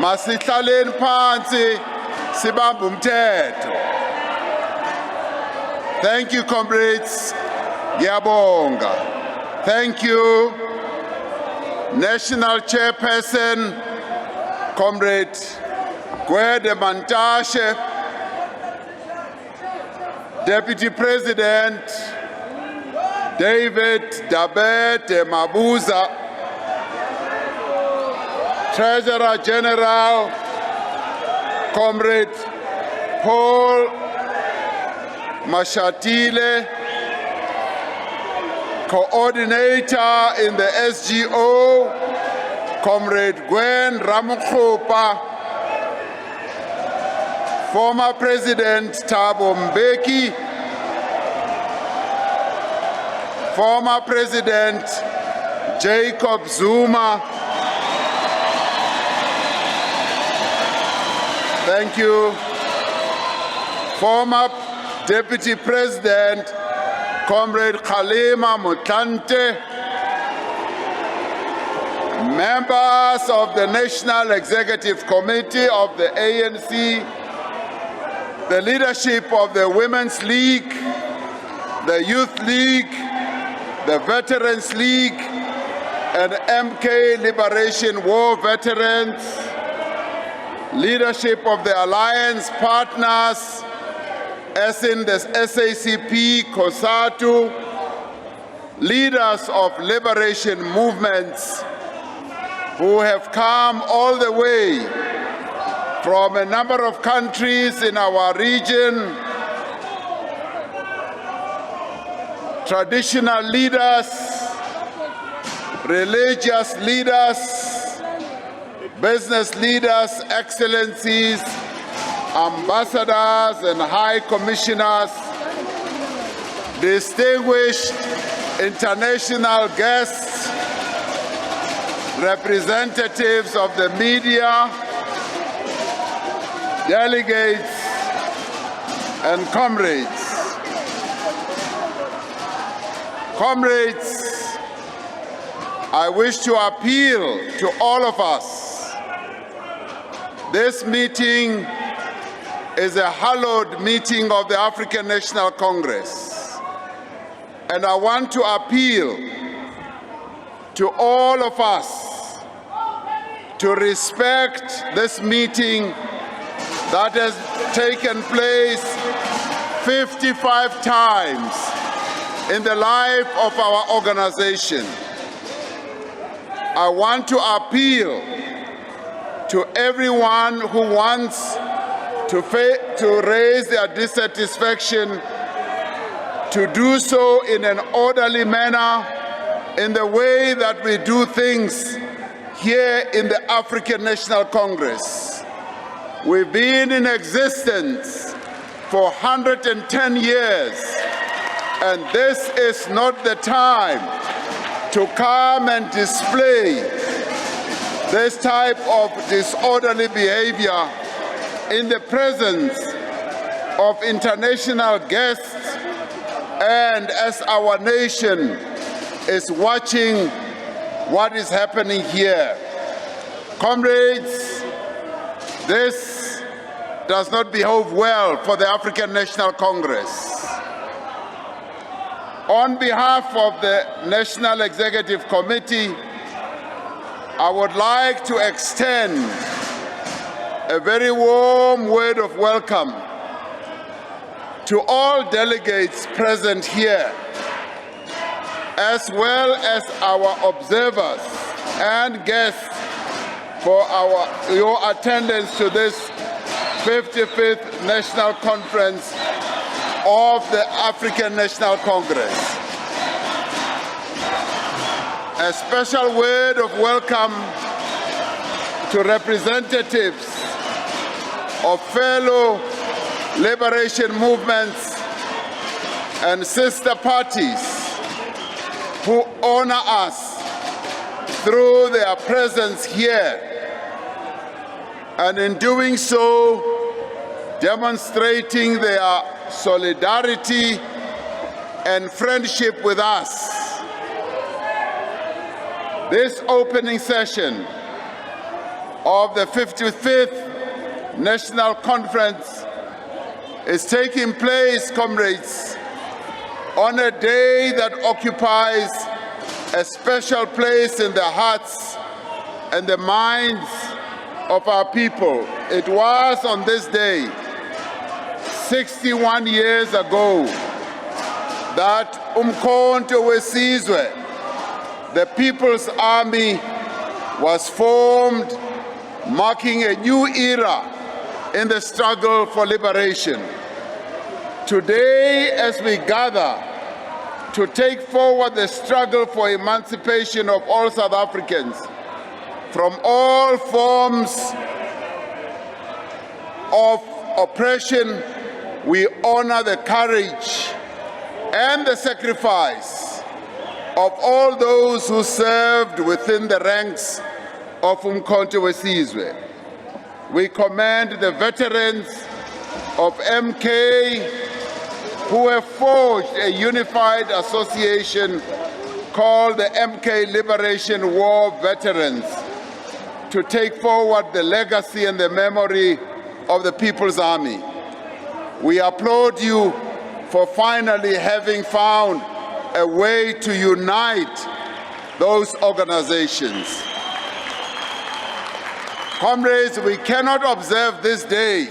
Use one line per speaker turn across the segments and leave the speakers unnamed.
Masihlaleni phansi sibambe umthetho. Thank you, comrades. Ngiyabonga. Thank you, National Chairperson, Comrade Gwede Mantashe, Deputy President David Dabete Mabuza, Treasurer General Comrade Paul Mashatile, Coordinator in the SGO, Comrade Gwen Ramaphosa, former President Thabo Mbeki, former President Jacob Zuma, thank you, former Deputy President Comrade Kgalema Motlanthe, members of the National Executive Committee of the ANC, the leadership of the Women's League, the Youth League, the Veterans League, and MK Liberation War veterans, leadership of the Alliance partners, as in the SACP, COSATU, leaders of liberation movements who have come all the way from a number of countries in our region, traditional leaders, religious leaders, business leaders, excellencies, ambassadors and high commissioners, distinguished international guests, representatives of the media, delegates, and comrades. Comrades, I wish to appeal to all of us. This meeting is a hallowed meeting of the African National Congress. And I want to appeal to all of us to respect this meeting that has taken place 55 times in the life of our organization. I want to appeal to everyone who wants to raise their dissatisfaction, to do so in an orderly manner, in the way that we do things here in the African National Congress. We've been in existence for 110 years, and this is not the time to come and display this type of disorderly behavior in the presence of international guests and as our nation is watching what is happening here. Comrades, this does not behove well for the African National Congress. On behalf of the National Executive Committee, I would like to extend a very warm word of welcome to all delegates present here, as well as our observers and guests for your attendance to this 55th National Conference of the African National Congress. A special word of welcome to representatives of fellow liberation movements and sister parties who honor us through their presence here, and in doing so, demonstrating their solidarity and friendship with us. This opening session of the 55th National Conference is taking place, comrades, on a day that occupies a special place in the hearts and the minds of our people. It was on this day, 61 years ago, that Umkhonto weSizwe, the People's Army, was formed, marking a new era in the struggle for liberation. Today, as we gather to take forward the struggle for emancipation of all South Africans from all forms of oppression, we honor the courage and the sacrifice of all those who served within the ranks of Umkhonto weSizwe. We commend the veterans of MK who have forged a unified association called the MK Liberation War Veterans to take forward the legacy and the memory of the People's Army. We applaud you for finally having found a way to unite those organizations. Comrades, we cannot observe this day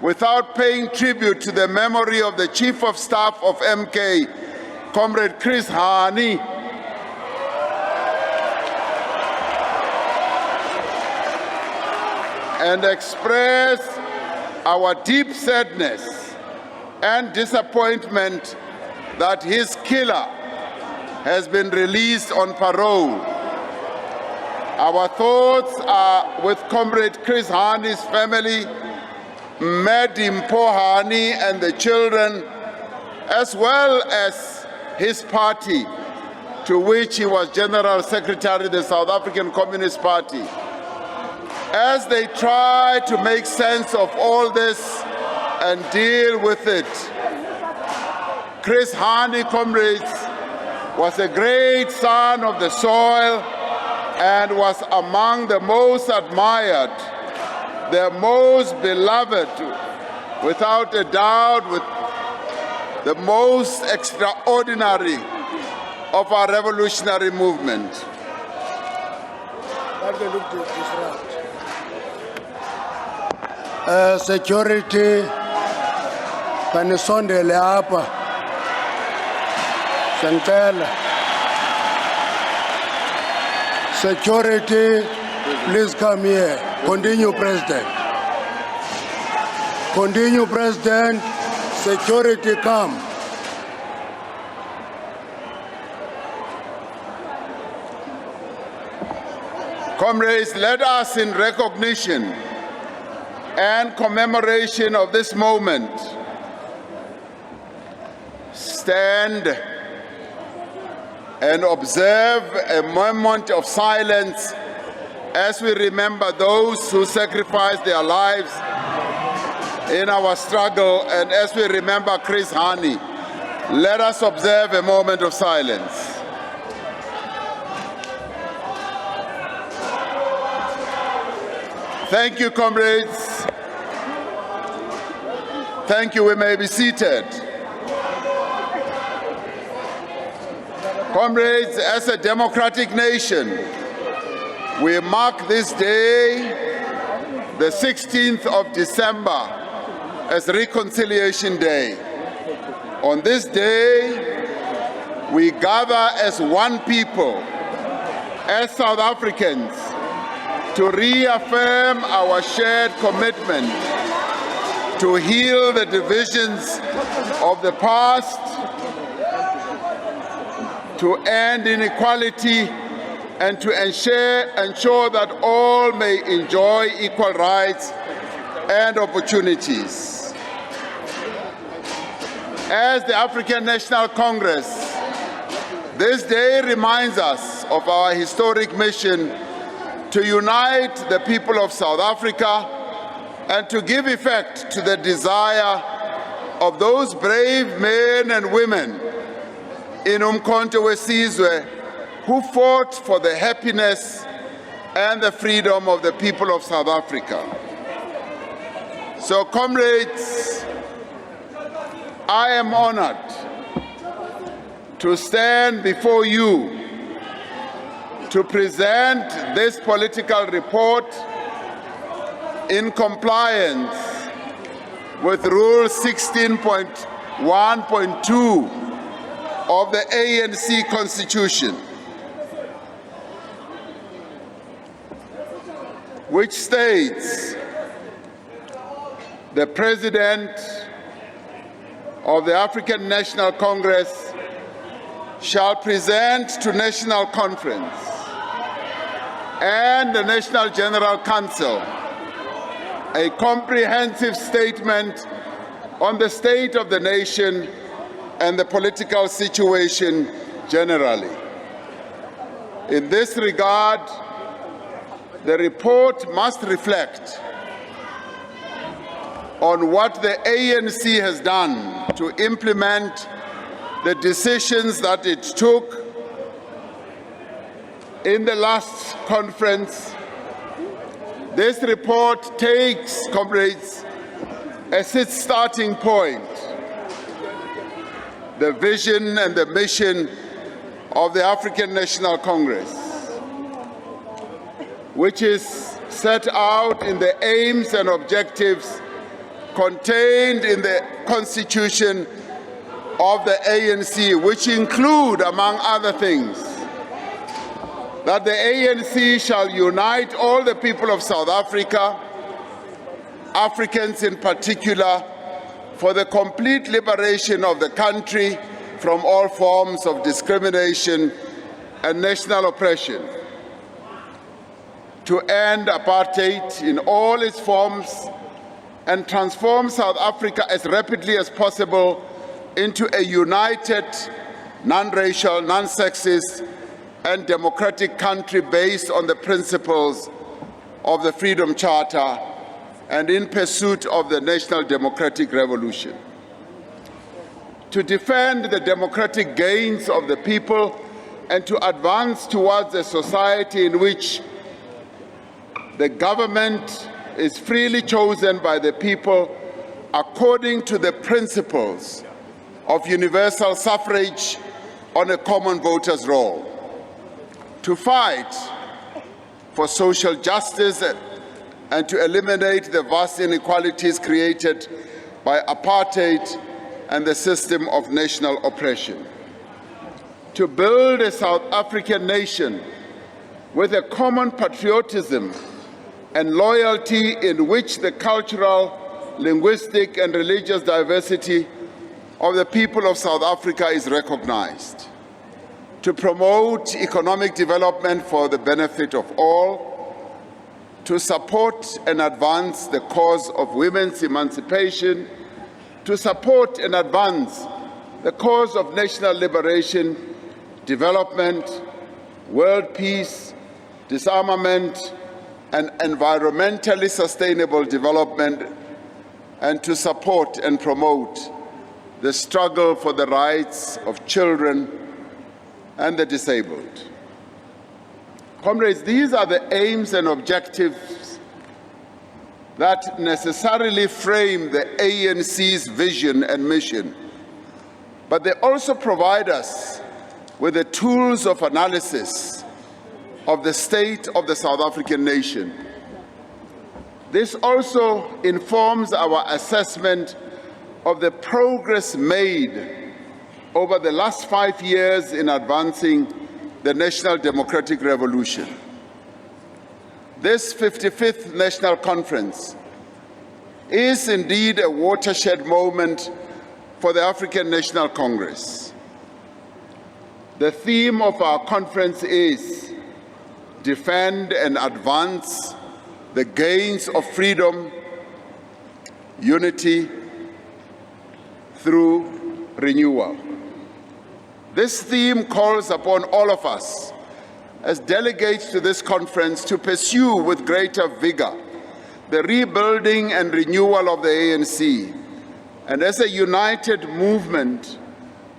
without paying tribute to the memory of the Chief of Staff of MK, Comrade Chris Hani, and express our deep sadness and disappointment that his killer has been released on parole. Our thoughts are with Comrade Chris Hani's family, Madimpo Hani and the children, as well as his party, to which he was General Secretary of the South African Communist Party. As they try to make sense of all this and deal with it, Chris Hani, comrades, was a great son of the soil and was among the most admired, the most beloved, without a doubt, with the most extraordinary of our revolutionary movement.
Security, kanisondele hapa. Santella. Security, please come here. Continue, President. Continue, President. Security, come.
Comrades, let us, in recognition and commemoration of this moment, stand and observe a moment of silence as we remember those who sacrificed their lives in our struggle, and as we remember Chris Hani. Let us observe a moment of silence. Thank you, comrades. Thank you. We may be seated. Comrades, as a democratic nation, we mark this day, the 16th of December, as Reconciliation Day. On this day, we gather as one people, as South Africans, to reaffirm our shared commitment to heal the divisions of the past, to end inequality, and to ensure that all may enjoy equal rights and opportunities. As the African National Congress, this day reminds us of our historic mission to unite the people of South Africa and to give effect to the desire of those brave men and women in Umkhonto weSizwe who fought for the happiness and the freedom of the people of South Africa. So, comrades, I am honored to stand before you to present this political report in compliance with Rule 16.1.2 of the ANC Constitution, which states the President of the African National Congress shall present to National Conference and the National General Council a comprehensive statement on the state of the nation and the political situation generally. In this regard, the report must reflect on what the ANC has done to implement the decisions that it took in the last conference. This report takes, comrades, as its starting point the vision and the mission of the African National Congress, which is set out in the aims and objectives contained in the Constitution of the ANC, which include, among other things, that the ANC shall unite all the people of South Africa, Africans in particular, for the complete liberation of the country from all forms of discrimination and national oppression, to end apartheid in all its forms and transform South Africa as rapidly as possible into a united, non-racial, non-sexist, and democratic country based on the principles of the Freedom Charter and in pursuit of the national democratic revolution. To defend the democratic gains of the people and to advance towards a society in which the government is freely chosen by the people according to the principles of universal suffrage on a common voters' roll. To fight for social justice and to eliminate the vast inequalities created by apartheid and the system of national oppression. To build a South African nation with a common patriotism and loyalty in which the cultural, linguistic, and religious diversity of the people of South Africa is recognized. To promote economic development for the benefit of all, to support and advance the cause of women's emancipation, to support and advance the cause of national liberation, development, world peace, disarmament, and environmentally sustainable development, and to support and promote the struggle for the rights of children and the disabled. Comrades, these are the aims and objectives that necessarily frame the ANC's vision and mission, but they also provide us with the tools of analysis of the state of the South African nation. This also informs our assessment of the progress made over the last 5 years in advancing the national democratic revolution. This 55th National Conference is indeed a watershed moment for the African National Congress. The theme of our conference is defend and advance the gains of freedom, unity through renewal. This theme calls upon all of us as delegates to this conference to pursue with greater vigor the rebuilding and renewal of the ANC, and as a united movement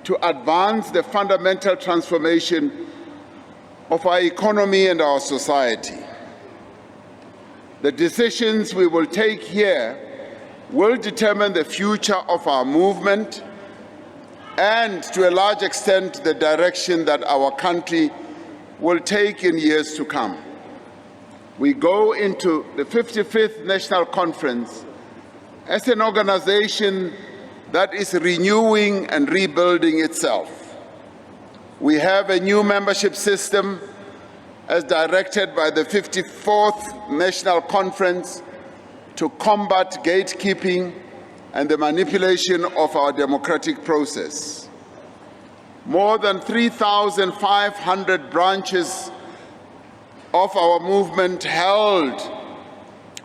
to advance the fundamental transformation of our economy and our society. The decisions we will take here will determine the future of our movement and, to a large extent, the direction that our country will take in years to come. We go into the 55th National Conference as an organization that is renewing and rebuilding itself. We have a new membership system as directed by the 54th National Conference to combat gatekeeping and the manipulation of our democratic process. More than 3,500 branches of our movement held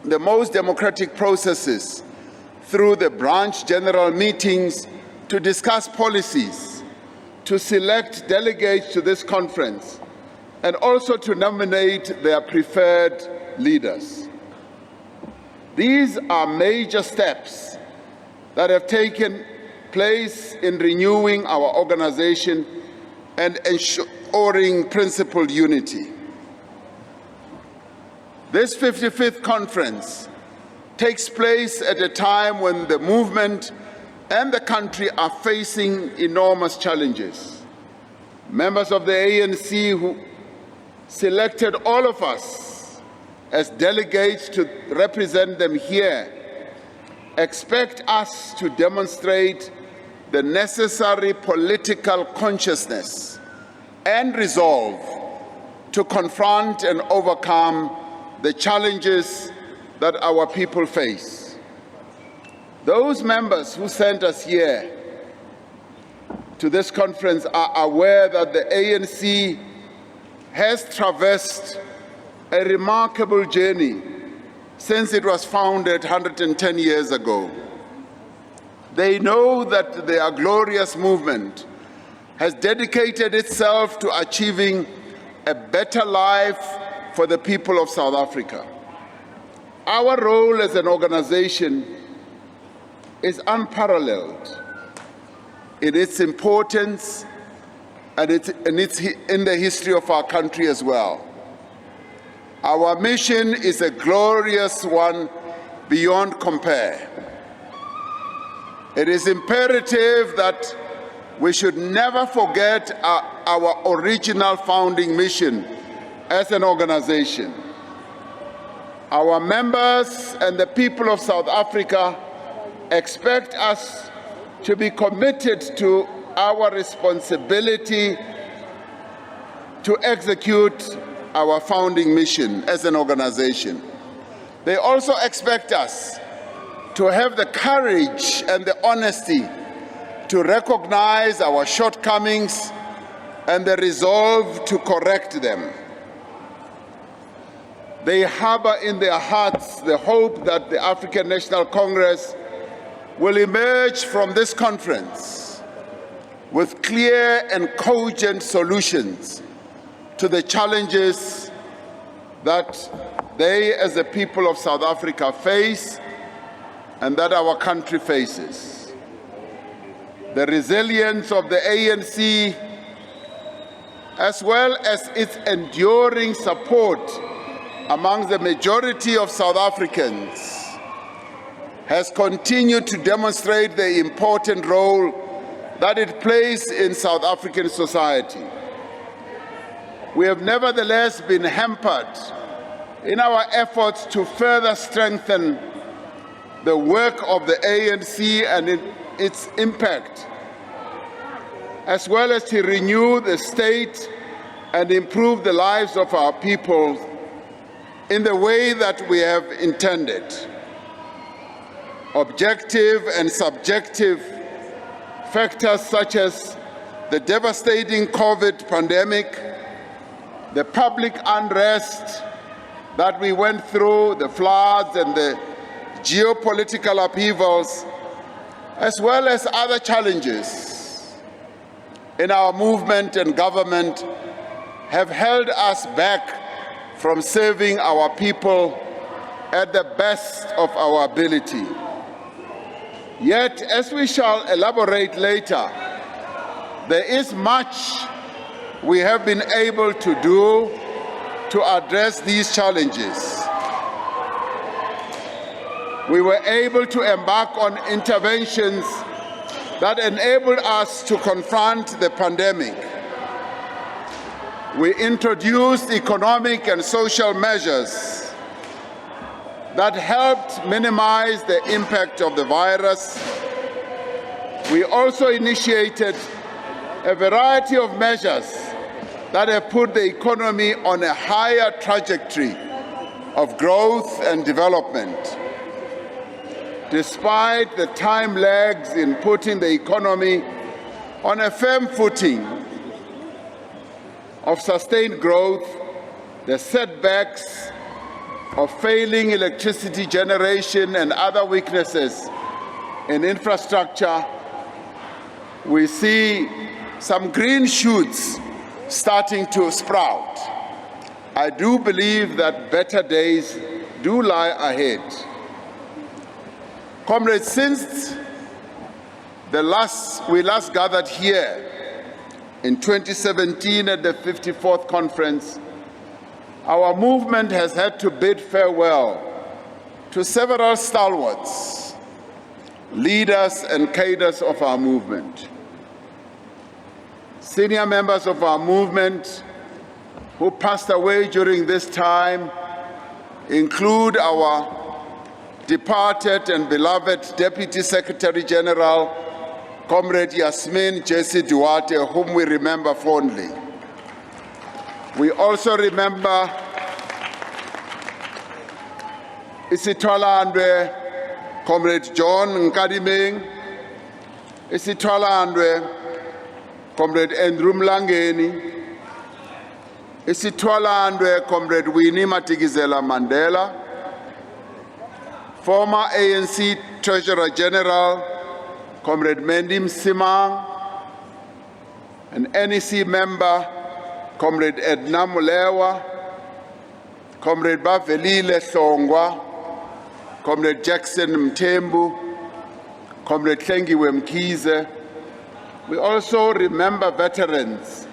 the most democratic processes through the branch general meetings to discuss policies, to select delegates to this conference, and also to nominate their preferred leaders. These are major steps that have taken place in renewing our organization and ensuring principled unity. This 55th conference takes place at a time when the movement and the country are facing enormous challenges. Members of the ANC who selected all of us as delegates to represent them here expect us to demonstrate the necessary political consciousness and resolve to confront and overcome the challenges that our people face. Those members who sent us here to this conference are aware that the ANC has traversed a remarkable journey since it was founded 110 years ago. They know that their glorious movement has dedicated itself to achieving a better life for the people of South Africa. Our role as an organization is unparalleled in its importance and in the history of our country as well. Our mission is a glorious one beyond compare. It is imperative that we should never forget our original founding mission as an organization. Our members and the people of South Africa expect us to be committed to our responsibility to execute our founding mission as an organization. They also expect us to have the courage and the honesty to recognize our shortcomings and the resolve to correct them. They harbor in their hearts the hope that the African National Congress will emerge from this conference with clear and cogent solutions to the challenges that they as the people of South Africa face and that our country faces. The resilience of the ANC, as well as its enduring support among the majority of South Africans, has continued to demonstrate the important role that it plays in South African society. We have nevertheless been hampered in our efforts to further strengthen the work of the ANC and its impact, as well as to renew the state and improve the lives of our people in the way that we have intended. Objective and subjective factors such as the devastating COVID pandemic, the public unrest that we went through, the floods and the geopolitical upheavals, as well as other challenges in our movement and government, have held us back from serving our people at the best of our ability. Yet, as we shall elaborate later, there is much we have been able to do to address these challenges. we were able to embark on interventions that enabled us to confront the pandemic. We introduced economic and social measures that helped minimize the impact of the virus. We also initiated a variety of measures that have put the economy on a higher trajectory of growth and development. Despite the time lags in putting the economy on a firm footing of sustained growth, the setbacks of failing electricity generation and other weaknesses in infrastructure, we see some green shoots starting to sprout. I do believe that better days do lie ahead. Comrades, since we last gathered here in 2017 at the 54th conference, our movement has had to bid farewell to several stalwarts, leaders and cadres of our movement. Senior members of our movement who passed away during this time include our departed and beloved Deputy Secretary General, Comrade Yasmin Jesse Duarte, whom we remember fondly. We also remember Isitwalandwe, Comrade John Nkadimeng, Isitwalandwe, Comrade Andrew Mlangeni, Isitwalandwe, Comrade Winnie Matikizela Mandela, former ANC Treasurer General, Comrade Mendim Simang, an NEC member, Comrade Edna Mulewa, Comrade Bavelile Songwa, Comrade Jackson Mtembu, Comrade Tlengiwe Mkize. We also remember veterans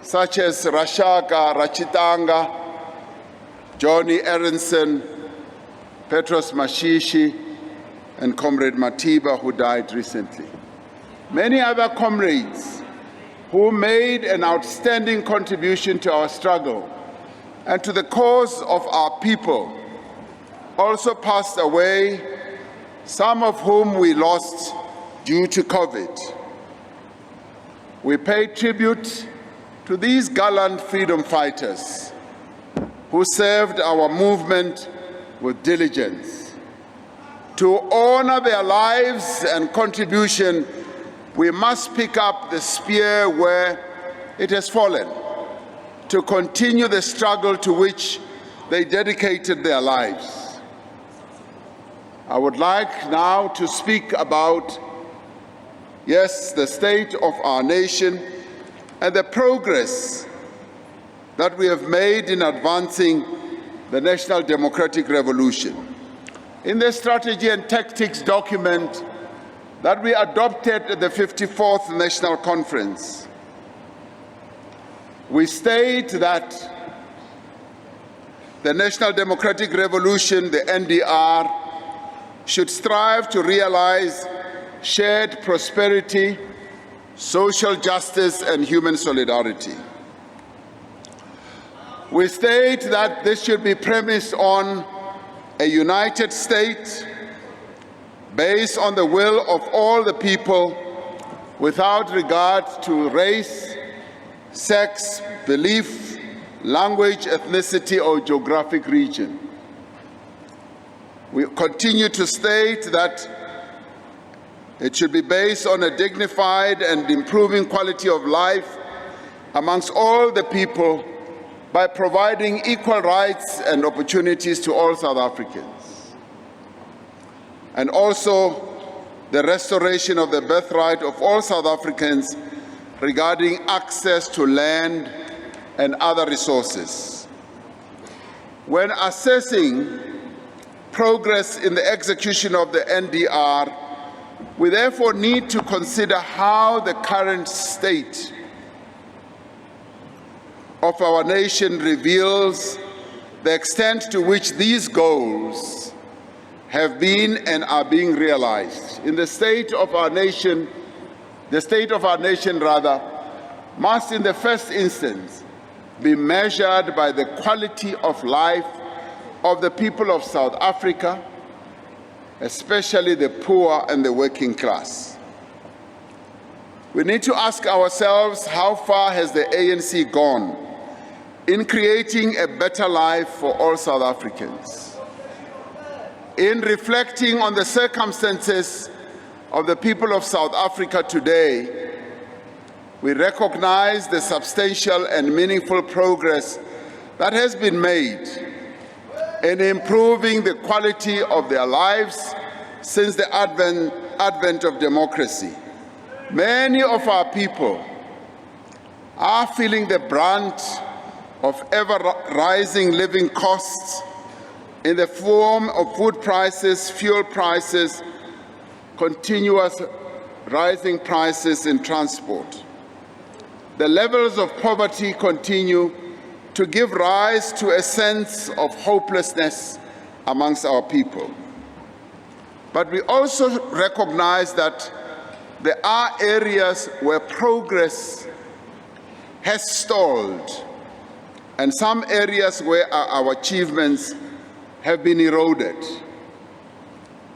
such as Rashaka Rachitanga, Johnny Aronson, Petros Mashishi, and Comrade Matiba, who died recently. Many other comrades who made an outstanding contribution to our struggle and to the cause of our people also passed away, some of whom we lost due to COVID. We pay tribute to these gallant freedom fighters who served our movement with diligence. To honor their lives and contribution, we must pick up the spear where it has fallen, to continue the struggle to which they dedicated their lives. I would like now to speak about, yes, the state of our nation and the progress that we have made in advancing the National Democratic Revolution. In the strategy and tactics document that we adopted at the 54th National Conference, we state that the National Democratic Revolution, the NDR, should strive to realize shared prosperity, social justice, and human solidarity. We state that this should be premised on a united state based on the will of all the people without regard to race, sex, belief, language, ethnicity, or geographic region. We continue to state that it should be based on a dignified and improving quality of life amongst all the people by providing equal rights and opportunities to all South Africans. And also the restoration of the birthright of all South Africans regarding access to land and other resources. When assessing progress in the execution of the NDR, we therefore need to consider how the current state of our nation reveals the extent to which these goals have been and are being realized. In the state of our nation, must in the first instance be measured by the quality of life of the people of South Africa, especially the poor and the working class. We need to ask ourselves, how far has the ANC gone in creating a better life for all South Africans? In reflecting on the circumstances of the people of South Africa today, we recognize the substantial and meaningful progress that has been made in improving the quality of their lives since the advent of democracy. Many of our people are feeling the brunt of ever-rising living costs in the form of food prices, fuel prices, continuous rising prices in transport. The levels of poverty continue to give rise to a sense of hopelessness amongst our people. But we also recognize that there are areas where progress has stalled and some areas where our achievements have been eroded.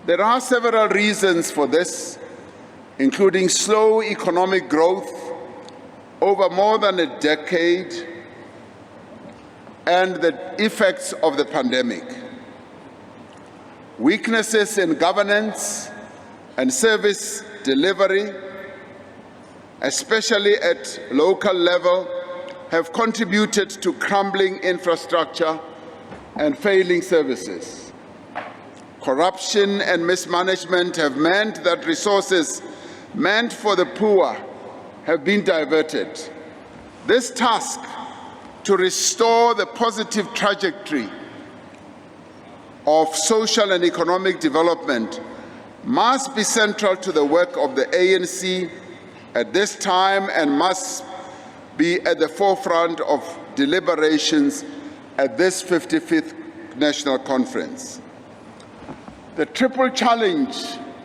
There are several reasons for this, including slow economic growth over more than a decade and the effects of the pandemic. Weaknesses in governance and service delivery, especially at local level, have contributed to crumbling infrastructure and failing services. Corruption and mismanagement have meant that resources meant for the poor have been diverted. This task to restore the positive trajectory of social and economic development must be central to the work of the ANC at this time and must be at the forefront of deliberations at this 55th National Conference. The triple challenge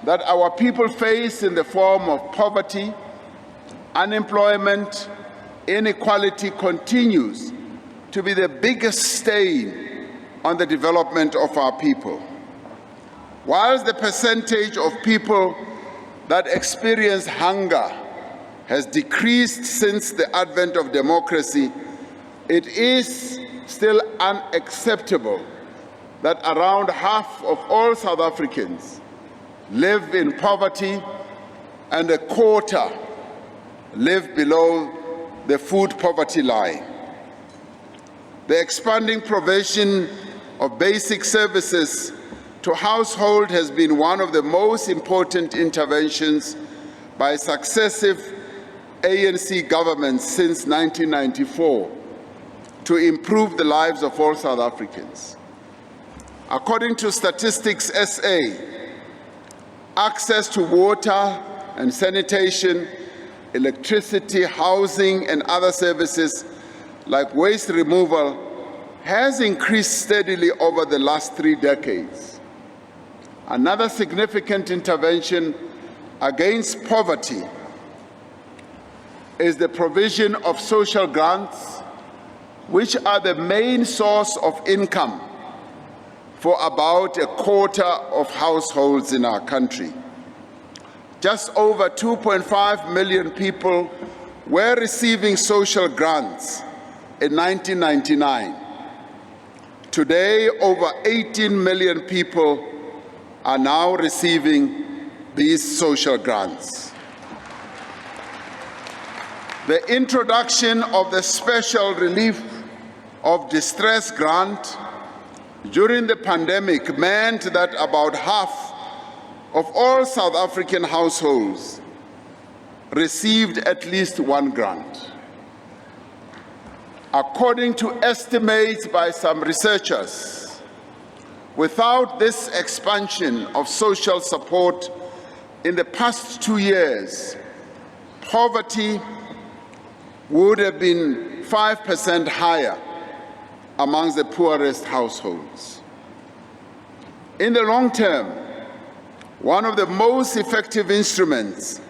that our people face in the form of poverty, unemployment, inequality continues to be the biggest stain on the development of our people. Whilst the percentage of people that experience hunger has decreased since the advent of democracy, it is still unacceptable that around half of all South Africans live in poverty and a quarter live below the food poverty line. The expanding provision of basic services to households has been one of the most important interventions by successive ANC governments since 1994 to improve the lives of all South Africans. According to Statistics SA, access to water and sanitation, electricity, housing, and other services like waste removal has increased steadily over the last 3 decades. Another significant intervention against poverty is the provision of social grants, which are the main source of income for about a quarter of households in our country. Just over 2.5 million people were receiving social grants in 1999. Today, over 18 million people are now receiving these social grants. The introduction of the Special Relief of Distress Grant during the pandemic meant that about half of all South African households received at least one grant. According to estimates by some researchers, without this expansion of social support in the past 2 years, poverty would have been 5% higher amongst the poorest households. In the long term, one of the most effective instruments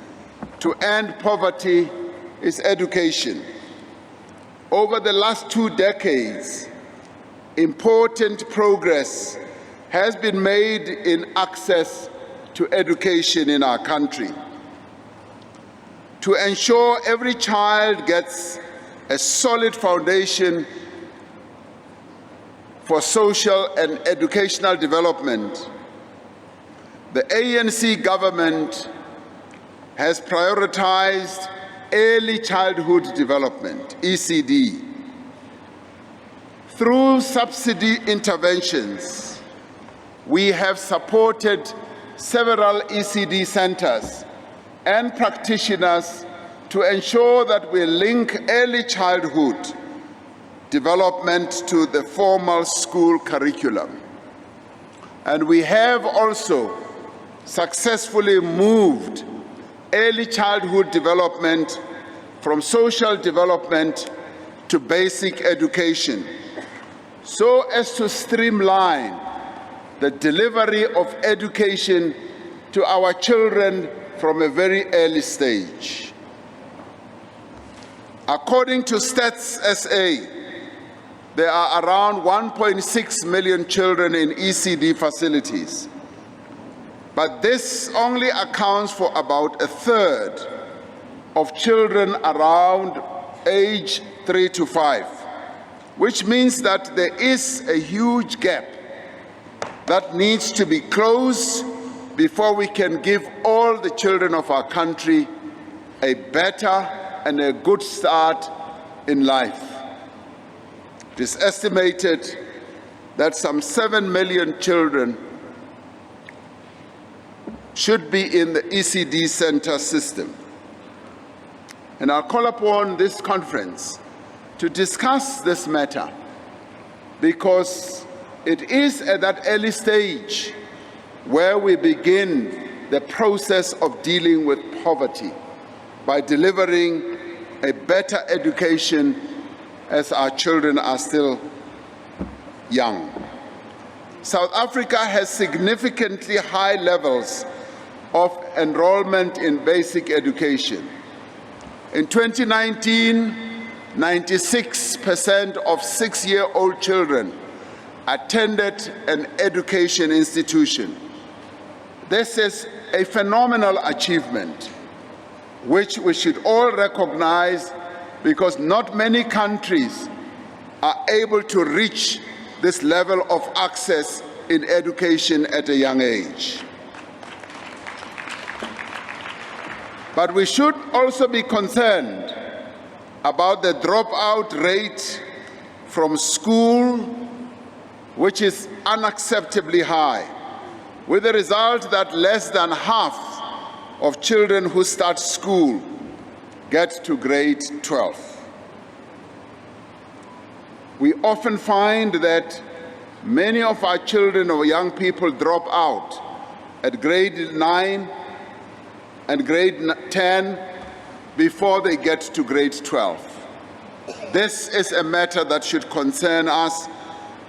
to end poverty is education. Over the last 2 decades, important progress has been made in access to education in our country. To ensure every child gets a solid foundation for social and educational development, the ANC government has prioritized early childhood development, ECD. Through subsidy interventions, we have supported several ECD centers and practitioners to ensure that we link early childhood development to the formal school curriculum. And we have also successfully moved early childhood development from social development to basic education, so as to streamline the delivery of education to our children from a very early stage. According to Stats SA, there are around 1.6 million children in ECD facilities, but this only accounts for about a third of children around age 3 to 5, which means that there is a huge gap that needs to be closed before we can give all the children of our country a better and a good start in life. It is estimated that some 7 million children should be in the ECD center system. And I'll call upon this conference to discuss this matter, because it is at that early stage where we begin the process of dealing with poverty by delivering a better education as our children are still young. South Africa has significantly high levels of enrollment in basic education. In 2019, 96% of 6-year-old children attended an education institution. This is a phenomenal achievement, which we should all recognize, because not many countries are able to reach this level of access in education at a young age. But we should also be concerned about the dropout rate from school, which is unacceptably high, with the result that less than half of children who start school get to grade 12. We often find that many of our children or young people drop out at grade 9 and grade 10 before they get to grade 12. This is a matter that should concern us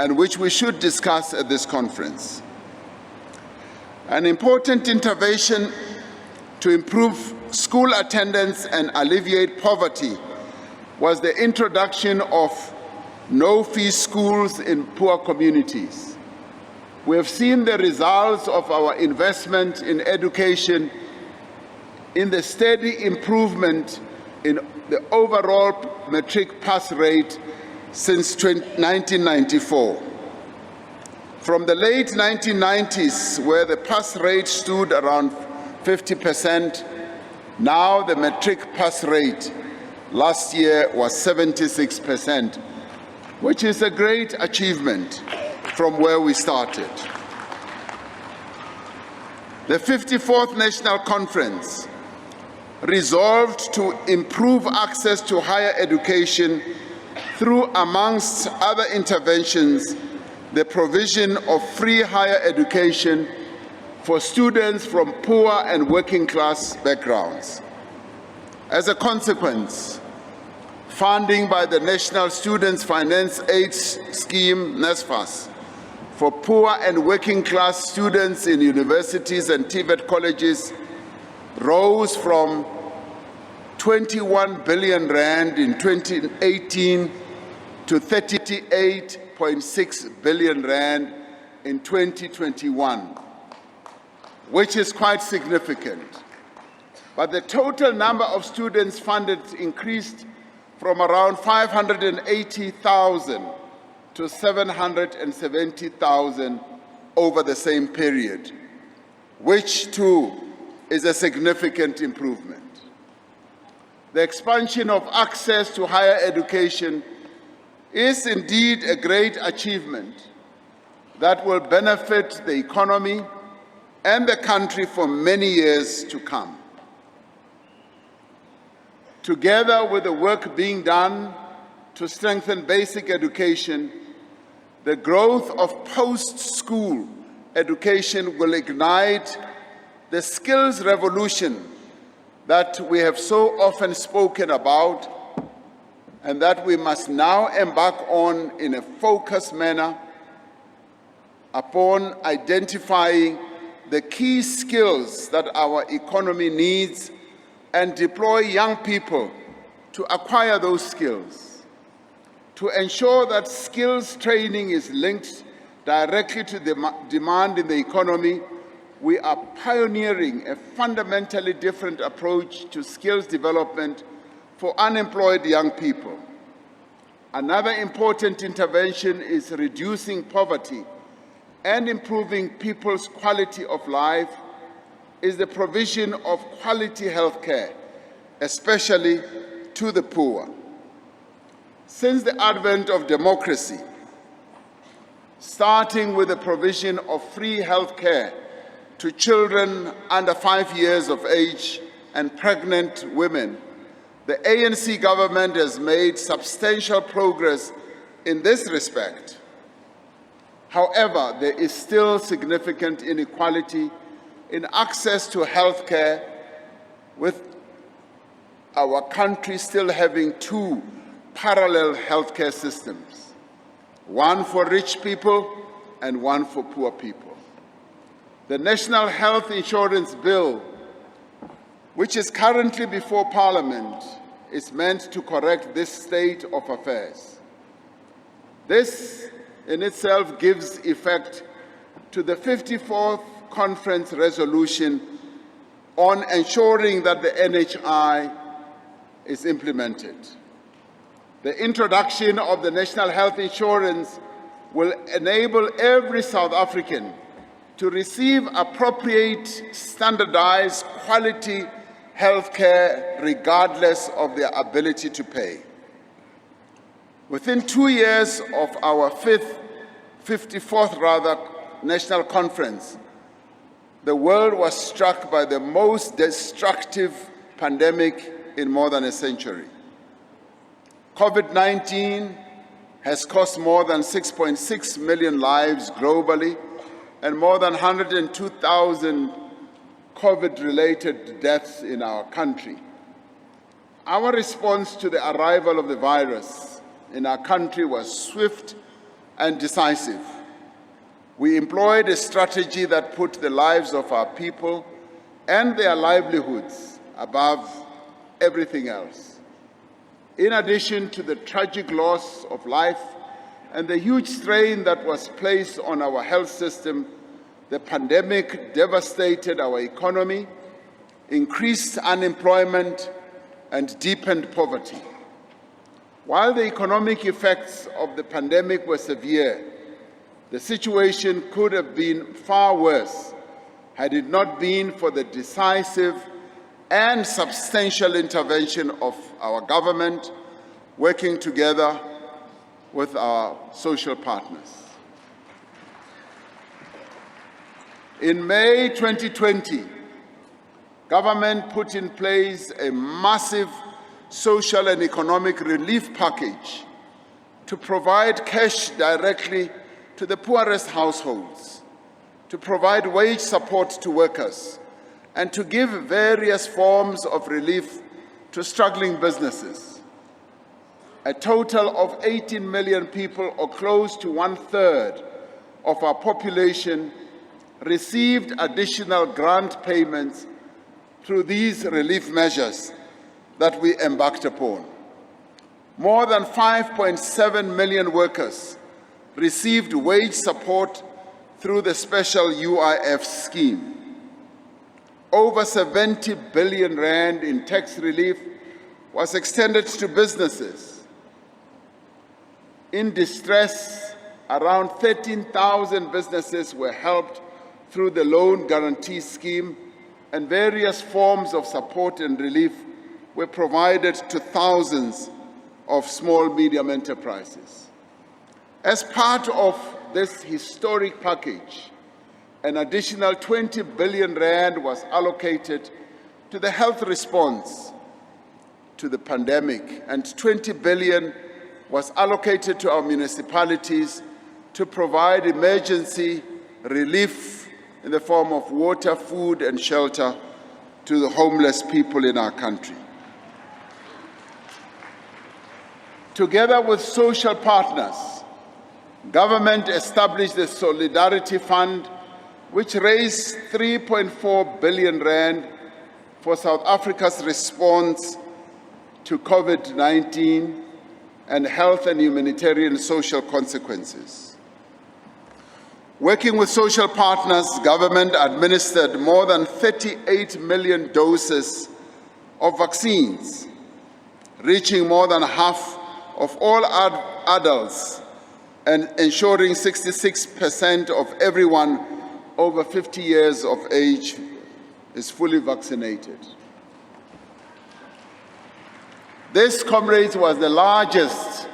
and which we should discuss at this conference. An important intervention to improve school attendance and alleviate poverty was the introduction of no-fee schools in poor communities. We have seen the results of our investment in education in the steady improvement in the overall matric pass rate since 1994. From the late 1990s, where the pass rate stood around 50%, now the matric pass rate last year was 76%, which is a great achievement from where we started. The 54th National Conference resolved to improve access to higher education through, amongst other interventions, the provision of free higher education for students from poor and working class backgrounds. As a consequence, funding by the National Students Finance Aid Scheme, NSFAS, for poor and working class students in universities and TVET colleges rose from 21 billion rand in 2018 to 38.6 billion rand in 2021, which is quite significant. But the total number of students funded increased from around 580,000 to 770,000 over the same period, which too is a significant improvement. The expansion of access to higher education is indeed a great achievement that will benefit the economy and the country for many years to come. Together with the work being done to strengthen basic education, the growth of post-school education will ignite the skills revolution that we have so often spoken about and that we must now embark on in a focused manner upon identifying the key skills that our economy needs and deploy young people to acquire those skills. To ensure that skills training is linked directly to the demand in the economy, we are pioneering a fundamentally different approach to skills development for unemployed young people. Another important intervention is reducing poverty and improving people's quality of life is the provision of quality health care, especially to the poor. Since the advent of democracy, starting with the provision of free health care to children under 5 years of age and pregnant women, the ANC government has made substantial progress in this respect. However, there is still significant inequality in access to health care, with our country still having two parallel healthcare systems, one for rich people and one for poor people. The National Health Insurance Bill, which is currently before Parliament, is meant to correct this state of affairs. This in itself gives effect to the 54th Conference resolution on ensuring that the NHI is implemented. The introduction of the National Health Insurance will enable every South African to receive appropriate, standardized, quality health care regardless of their ability to pay. Within 2 years of our 54th National Conference, the world was struck by the most destructive pandemic in more than a century. COVID-19 has cost more than 6.6 million lives globally and more than 102,000 COVID-related deaths in our country. Our response to the arrival of the virus in our country was swift and decisive. We employed a strategy that put the lives of our people and their livelihoods above everything else. In addition to the tragic loss of life and the huge strain that was placed on our health system, the pandemic devastated our economy, increased unemployment, and deepened poverty. While the economic effects of the pandemic were severe, the situation could have been far worse had it not been for the decisive and substantial intervention of our government, working together with our social partners. In May 2020, government put in place a massive social and economic relief package to provide cash directly to the poorest households, to provide wage support to workers, and to give various forms of relief to struggling businesses. A total of 18 million people, or close to 1/3, of our population received additional grant payments through these relief measures that we embarked upon. More than 5.7 million workers received wage support through the special UIF scheme. Over 70 billion rand in tax relief was extended to businesses in distress. Around 13,000 businesses were helped through the loan guarantee scheme, and various forms of support and relief were provided to thousands of small medium enterprises. As part of this historic package, an additional 20 billion rand was allocated to the health response to the pandemic, and 20 billion was allocated to our municipalities to provide emergency relief in the form of water, food, and shelter to the homeless people in our country. Together with social partners, government established the Solidarity Fund, which raised 3.4 billion rand for South Africa's response to COVID-19 and health and humanitarian social consequences. Working with social partners, government administered more than 38 million doses of vaccines, reaching more than half of all adults and ensuring 66% of everyone over 50 years of age is fully vaccinated. This, comrades, was the largest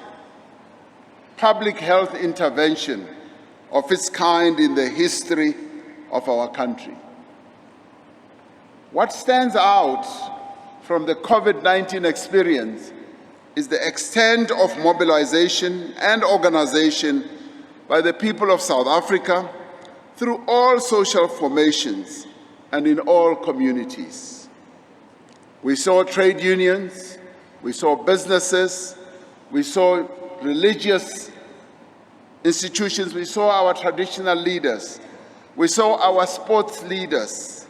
public health intervention of its kind in the history of our country. What stands out from the COVID-19 experience is the extent of mobilization and organization by the people of South Africa through all social formations and in all communities. We saw trade unions, we saw businesses, we saw religious institutions, we saw our traditional leaders, we saw our sports leaders,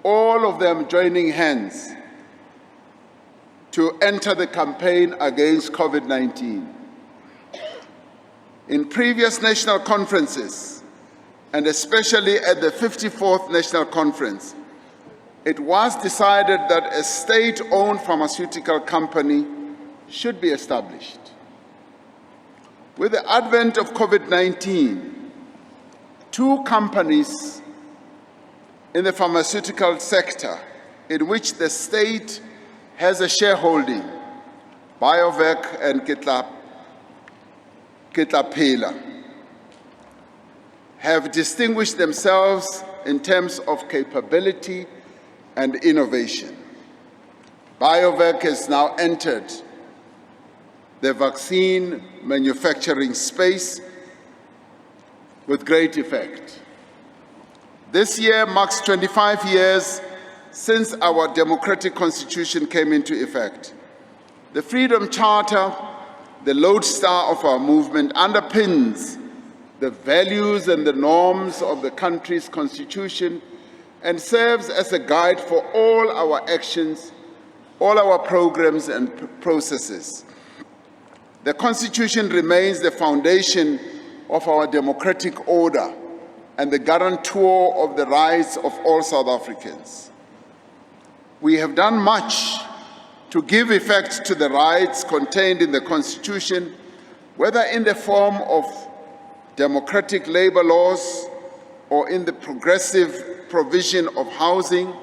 all of them joining hands to enter the campaign against COVID-19. In previous national conferences, and especially at the 54th National Conference, it was decided that a state-owned pharmaceutical company should be established. With the advent of COVID-19, two companies in the pharmaceutical sector in which the state has a shareholding, BioVac and Ketlapela, have distinguished themselves in terms of capability and innovation. BioVac has now entered the vaccine manufacturing space with great effect. This year marks 25 years since our democratic constitution came into effect. The Freedom Charter, the lodestar of our movement, underpins the values and the norms of the country's constitution and serves as a guide for all our actions, all our programs and processes. The Constitution remains the foundation of our democratic order and the guarantor of the rights of all South Africans. We have done much to give effect to the rights contained in the Constitution, whether in the form of democratic labor laws or in the progressive provision of housing,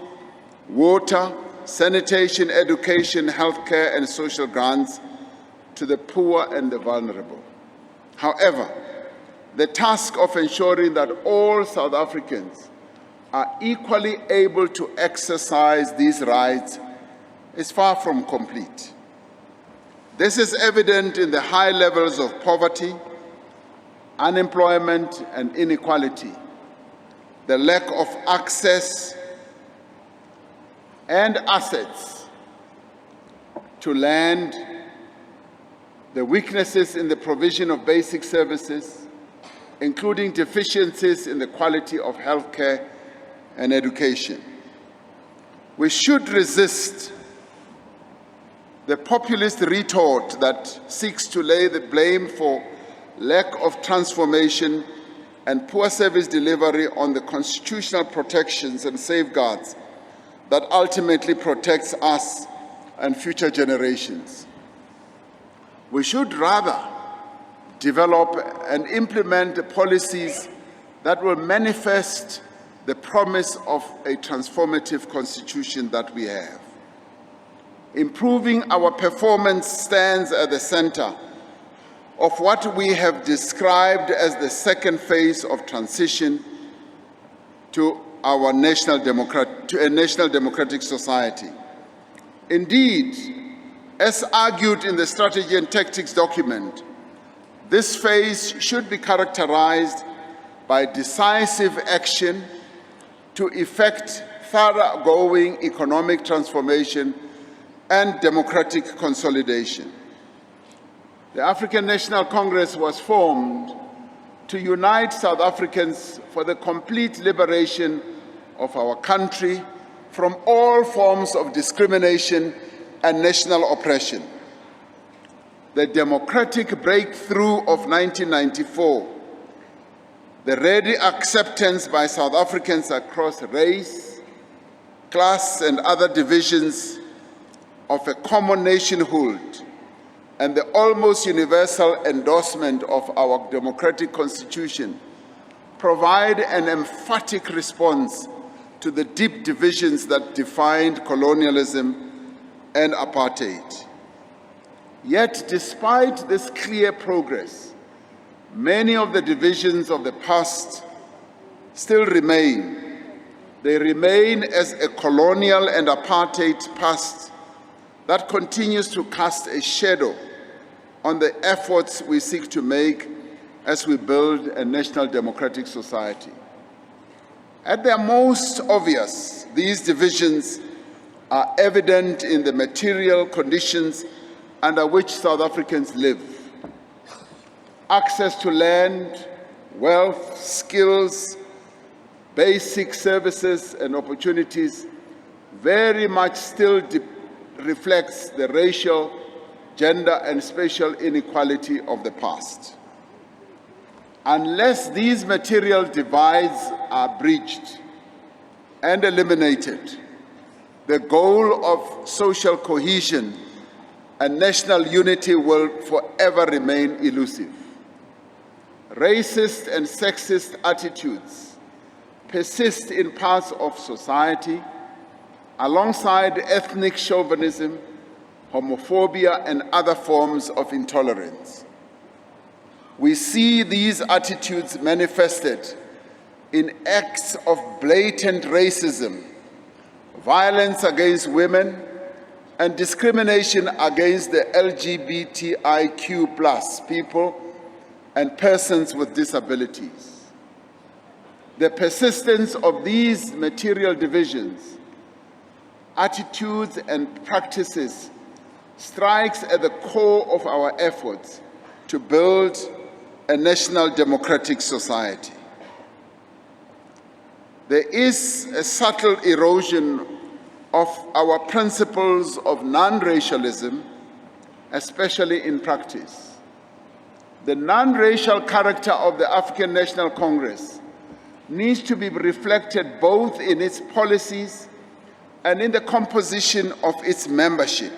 water, sanitation, education, healthcare, and social grants to the poor and the vulnerable. However, the task of ensuring that all South Africans are equally able to exercise these rights is far from complete. This is evident in the high levels of poverty, unemployment, and inequality, the lack of access and assets to land, the weaknesses in the provision of basic services, including deficiencies in the quality of healthcare and education. We should resist the populist retort that seeks to lay the blame for lack of transformation and poor service delivery on the constitutional protections and safeguards that ultimately protects us and future generations. We should rather develop and implement the policies that will manifest the promise of a transformative constitution that we have. Improving our performance stands at the center of what we have described as the second phase of transition to a national democratic society. Indeed, as argued in the Strategy and Tactics document, this phase should be characterized by decisive action to effect thoroughgoing economic transformation and democratic consolidation. The African National Congress was formed to unite South Africans for the complete liberation of our country from all forms of discrimination and national oppression. The democratic breakthrough of 1994, the ready acceptance by South Africans across race, class, and other divisions of a common nationhood, and the almost universal endorsement of our democratic constitution provide an emphatic response to the deep divisions that defined colonialism and apartheid. Yet, despite this clear progress, many of the divisions of the past still remain. They remain as a colonial and apartheid past that continues to cast a shadow on the efforts we seek to make as we build a national democratic society. At their most obvious, these divisions are evident in the material conditions under which South Africans live. Access to land, wealth, skills, basic services and opportunities very much still reflects the racial, gender, and spatial inequality of the past. Unless these material divides are bridged and eliminated, the goal of social cohesion and national unity will forever remain elusive. Racist and sexist attitudes persist in parts of society, alongside ethnic chauvinism, homophobia, and other forms of intolerance. We see these attitudes manifested in acts of blatant racism, violence against women, and discrimination against the LGBTIQ+ people and persons with disabilities. The persistence of these material divisions, attitudes, and practices strikes at the core of our efforts to build a national democratic society. There is a subtle erosion of our principles of non-racialism, especially in practice. The non-racial character of the African National Congress needs to be reflected both in its policies and in the composition of its membership,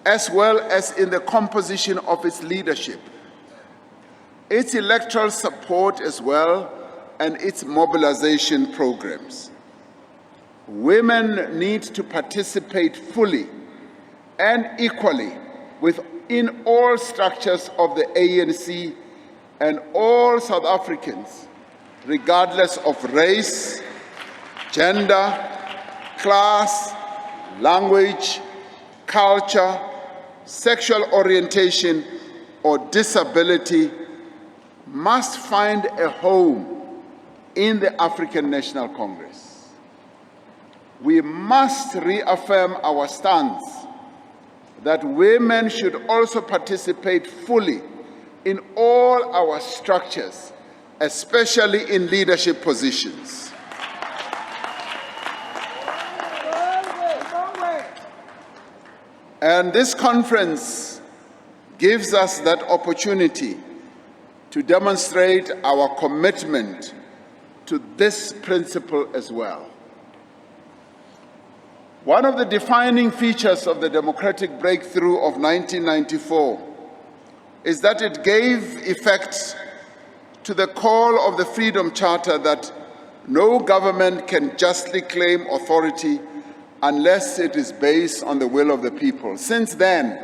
as well as in the composition of its leadership, its electoral support as well, and its mobilization programs. Women need to participate fully and equally within all structures of the ANC, and all South Africans, regardless of race, gender, class, language, culture, sexual orientation, or disability, must find a home in the African National Congress. We must reaffirm our stance that women should also participate fully in all our structures especially in leadership positions. And this conference gives us that opportunity to demonstrate our commitment to this principle as well. One of the defining features of the democratic breakthrough of 1994 is that it gave effect to the call of the Freedom Charter that no government can justly claim authority unless it is based on the will of the people. Since then,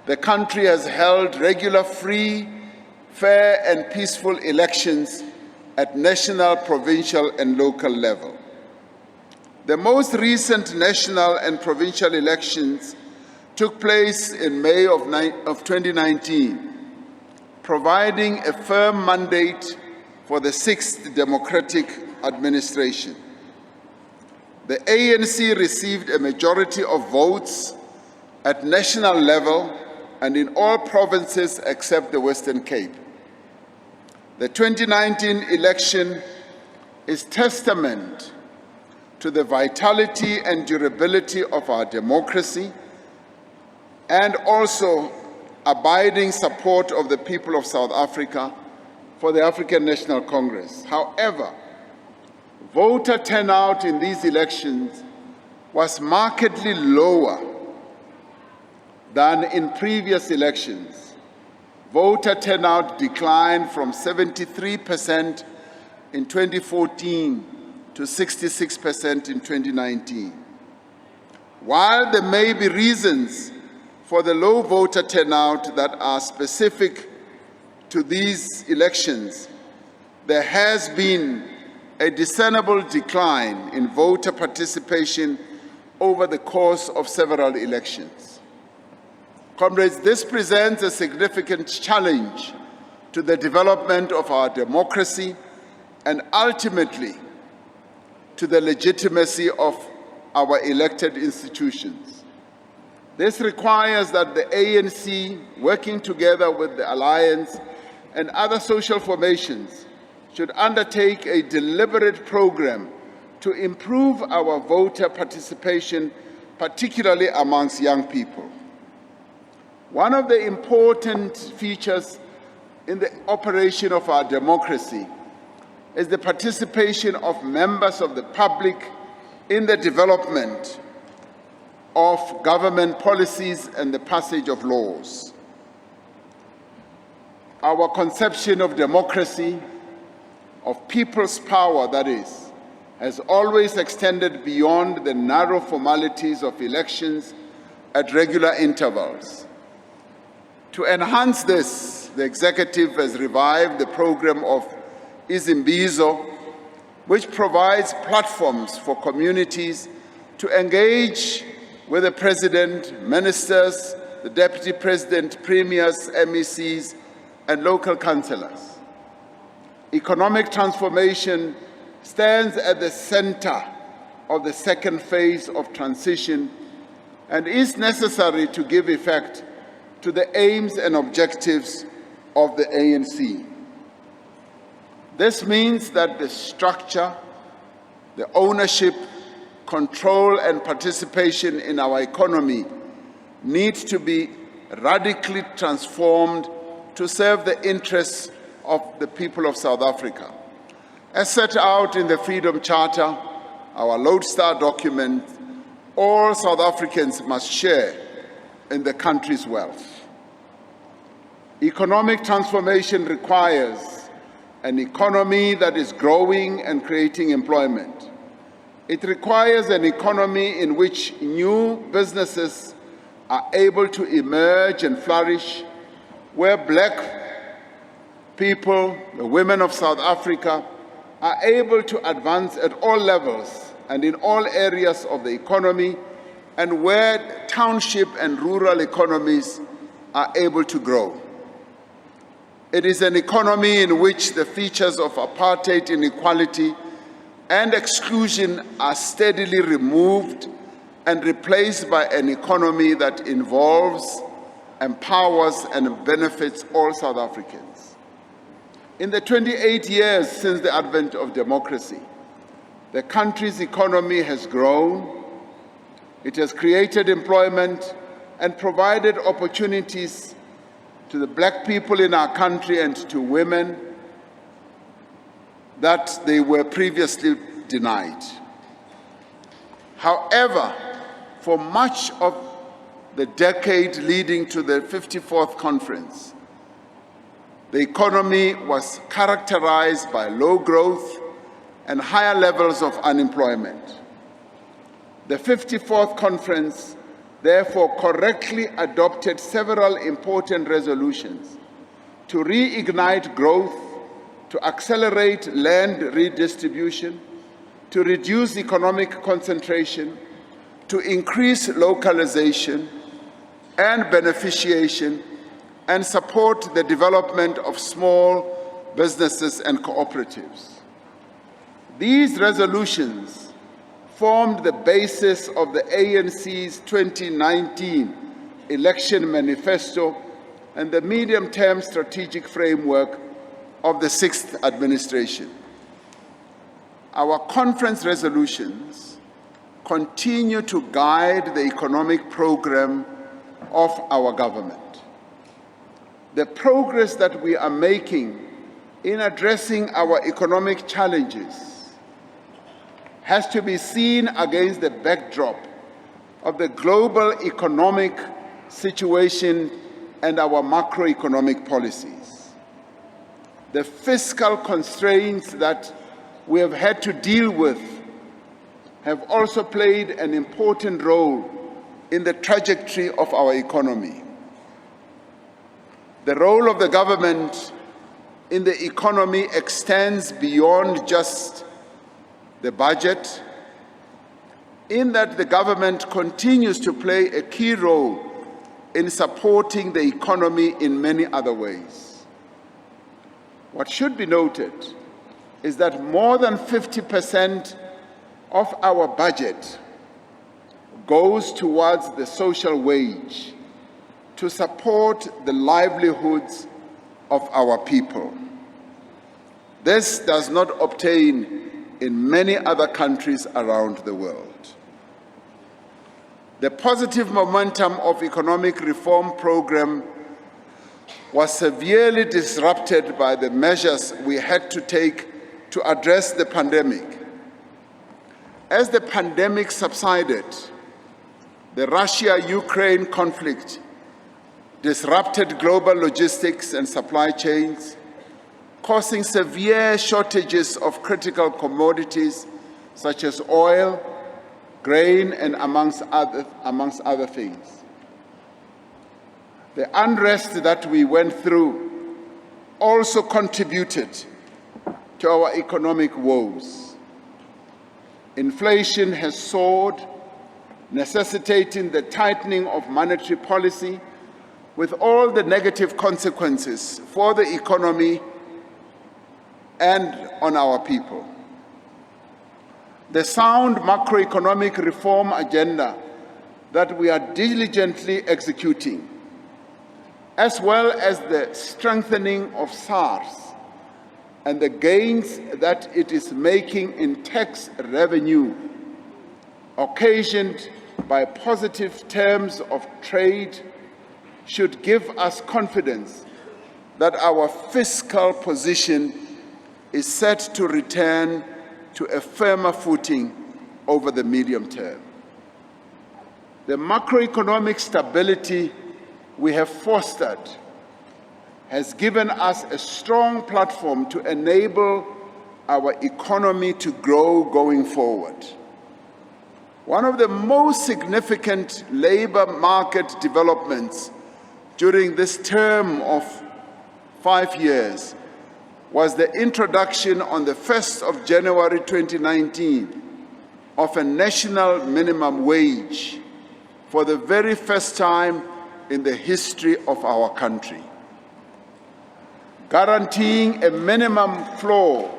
the country has held regular, free, fair and peaceful elections at national, provincial and local level. The most recent national and provincial elections took place in May of 2019, providing a firm mandate for the 6th democratic administration. The ANC received a majority of votes at national level and in all provinces except the Western Cape. The 2019 election is testament to the vitality and durability of our democracy and also abiding support of the people of South Africa for the African National Congress. However, voter turnout in these elections was markedly lower than in previous elections. Voter turnout declined from 73% in 2014 to 66% in 2019. While there may be reasons for the low voter turnout that are specific to these elections, there has been a discernible decline in voter participation over the course of several elections. Comrades, this presents a significant challenge to the development of our democracy and ultimately to the legitimacy of our elected institutions. This requires that the ANC, working together with the Alliance and other social formations, should undertake a deliberate program to improve our voter participation, particularly amongst young people. One of the important features in the operation of our democracy is the participation of members of the public in the development of government policies and the passage of laws. Our conception of democracy, of people's power, that is, has always extended beyond the narrow formalities of elections at regular intervals. To enhance this, the executive has revived the program of Izimbizo, which provides platforms for communities to engage with the President, ministers, the Deputy President, premiers, MECs, and local councillors. Economic transformation stands at the center of the second phase of transition and is necessary to give effect to the aims and objectives of the ANC. This means that the structure, the ownership, control and participation in our economy needs to be radically transformed to serve the interests of the people of South Africa. As set out in the Freedom Charter, our lodestar document, all South Africans must share in the country's wealth. Economic transformation requires an economy that is growing and creating employment. It requires an economy in which new businesses are able to emerge and flourish, where Black people, the women of South Africa, are able to advance at all levels and in all areas of the economy, and where township and rural economies are able to grow. It is an economy in which the features of apartheid, inequality, and exclusion are steadily removed and replaced by an economy that involves, empowers, and benefits all South Africans. In the 28 years since the advent of democracy, the country's economy has grown. It has created employment and provided opportunities to the black people in our country and to women that they were previously denied. However, for much of the decade leading to the 54th conference, the economy was characterized by low growth and higher levels of unemployment. The 54th conference therefore correctly adopted several important resolutions to reignite growth, to accelerate land redistribution, to reduce economic concentration, to increase localization and beneficiation, and support the development of small businesses and cooperatives. These resolutions formed the basis of the ANC's 2019 election manifesto and the medium-term strategic framework of the 6th administration. Our conference resolutions continue to guide the economic program of our government. The progress that we are making in addressing our economic challenges has to be seen against the backdrop of the global economic situation and our macroeconomic policies. The fiscal constraints that we have had to deal with have also played an important role in the trajectory of our economy. The role of the government in the economy extends beyond just the budget, in that the government continues to play a key role in supporting the economy in many other ways. What should be noted is that more than 50% of our budget goes towards the social wage to support the livelihoods of our people. This does not obtain in many other countries around the world. The positive momentum of economic reform program was severely disrupted by the measures we had to take to address the pandemic. As the pandemic subsided, the Russia-Ukraine conflict disrupted global logistics and supply chains, causing severe shortages of critical commodities such as oil, grain, and amongst other things. The unrest that we went through also contributed to our economic woes. Inflation has soared, necessitating the tightening of monetary policy with all the negative consequences for the economy and on our people. The sound macroeconomic reform agenda that we are diligently executing, as well as the strengthening of SARS and the gains that it is making in tax revenue, occasioned by positive terms of trade, should give us confidence that our fiscal position is set to return to a firmer footing over the medium term. The macroeconomic stability we have fostered has given us a strong platform to enable our economy to grow going forward. One of the most significant labor market developments during this term of 5 years was the introduction on the 1st of January 2019 of a national minimum wage for the very first time in the history of our country, guaranteeing a minimum floor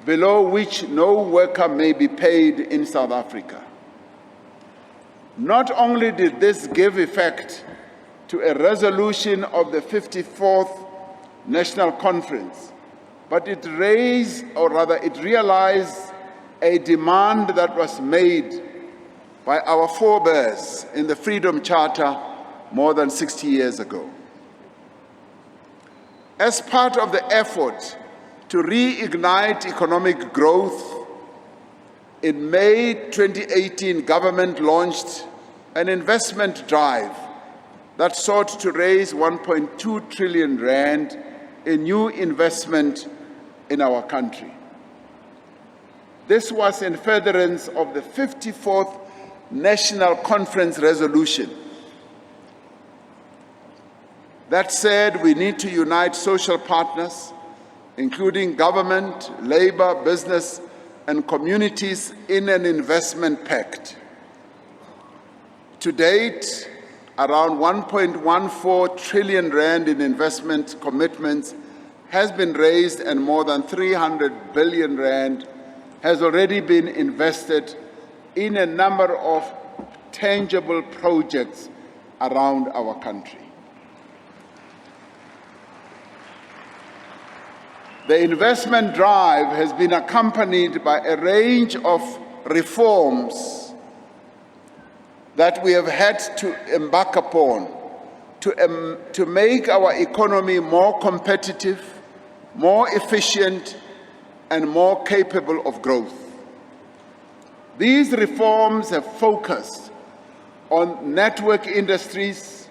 below which no worker may be paid in South Africa. Not only did this give effect to a resolution of the 54th National Conference, but it raised, or rather it realized, a demand that was made by our forebears in the Freedom Charter more than 60 years ago. As part of the effort to reignite economic growth, in May 2018, government launched an investment drive that sought to raise 1.2 trillion rand in new investment in our country. This was in furtherance of the 54th National Conference resolution that said we need to unite social partners, including government, labor, business, and communities in an investment pact. To date, around 1.14 trillion rand in investment commitments has been raised, and more than 300 billion rand has already been invested in a number of tangible projects around our country. The investment drive has been accompanied by a range of reforms that we have had to embark upon to make our economy more competitive, more efficient, and more capable of growth. These reforms have focused on network industries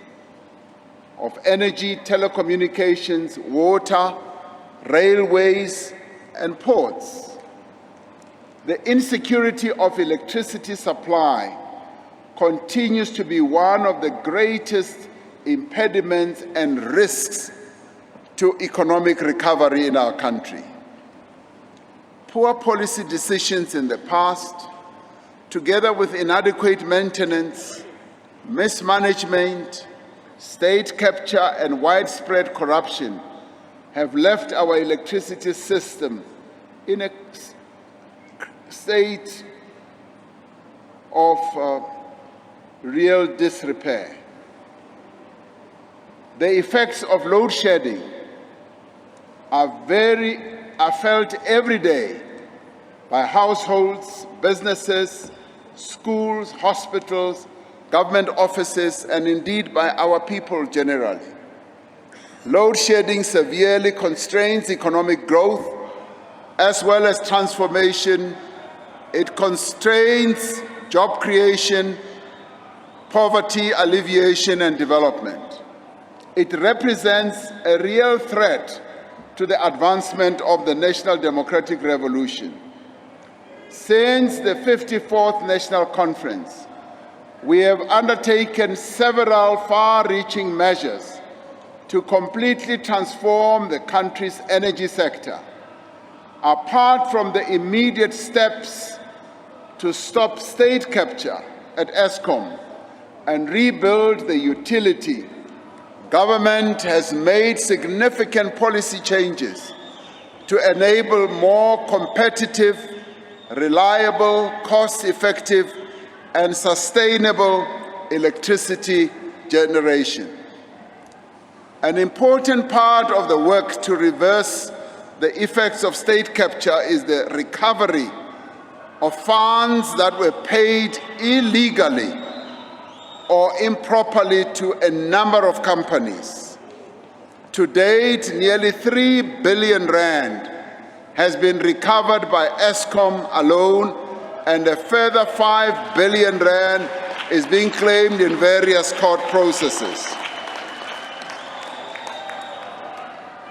of energy, telecommunications, water, railways, and ports. The insecurity of electricity supply continues to be one of the greatest impediments and risks to economic recovery in our country. Poor policy decisions in the past, together with inadequate maintenance, mismanagement, state capture, and widespread corruption, have left our electricity system in a state of real disrepair. The effects of load shedding are felt every day by households, businesses, schools, hospitals, government offices, and indeed by our people generally. Load shedding severely constrains economic growth as well as transformation. It constrains job creation, poverty alleviation, and development. It represents a real threat to the advancement of the National Democratic Revolution. Since the 54th National Conference, we have undertaken several far-reaching measures to completely transform the country's energy sector. Apart from the immediate steps to stop state capture at Eskom and rebuild the utility, government has made significant policy changes to enable more competitive, reliable, cost-effective, and sustainable electricity generation. An important part of the work to reverse the effects of state capture is the recovery of funds that were paid illegally or improperly to a number of companies. To date, nearly 3 billion rand has been recovered by Eskom alone, and a further 5 billion rand is being claimed in various court processes.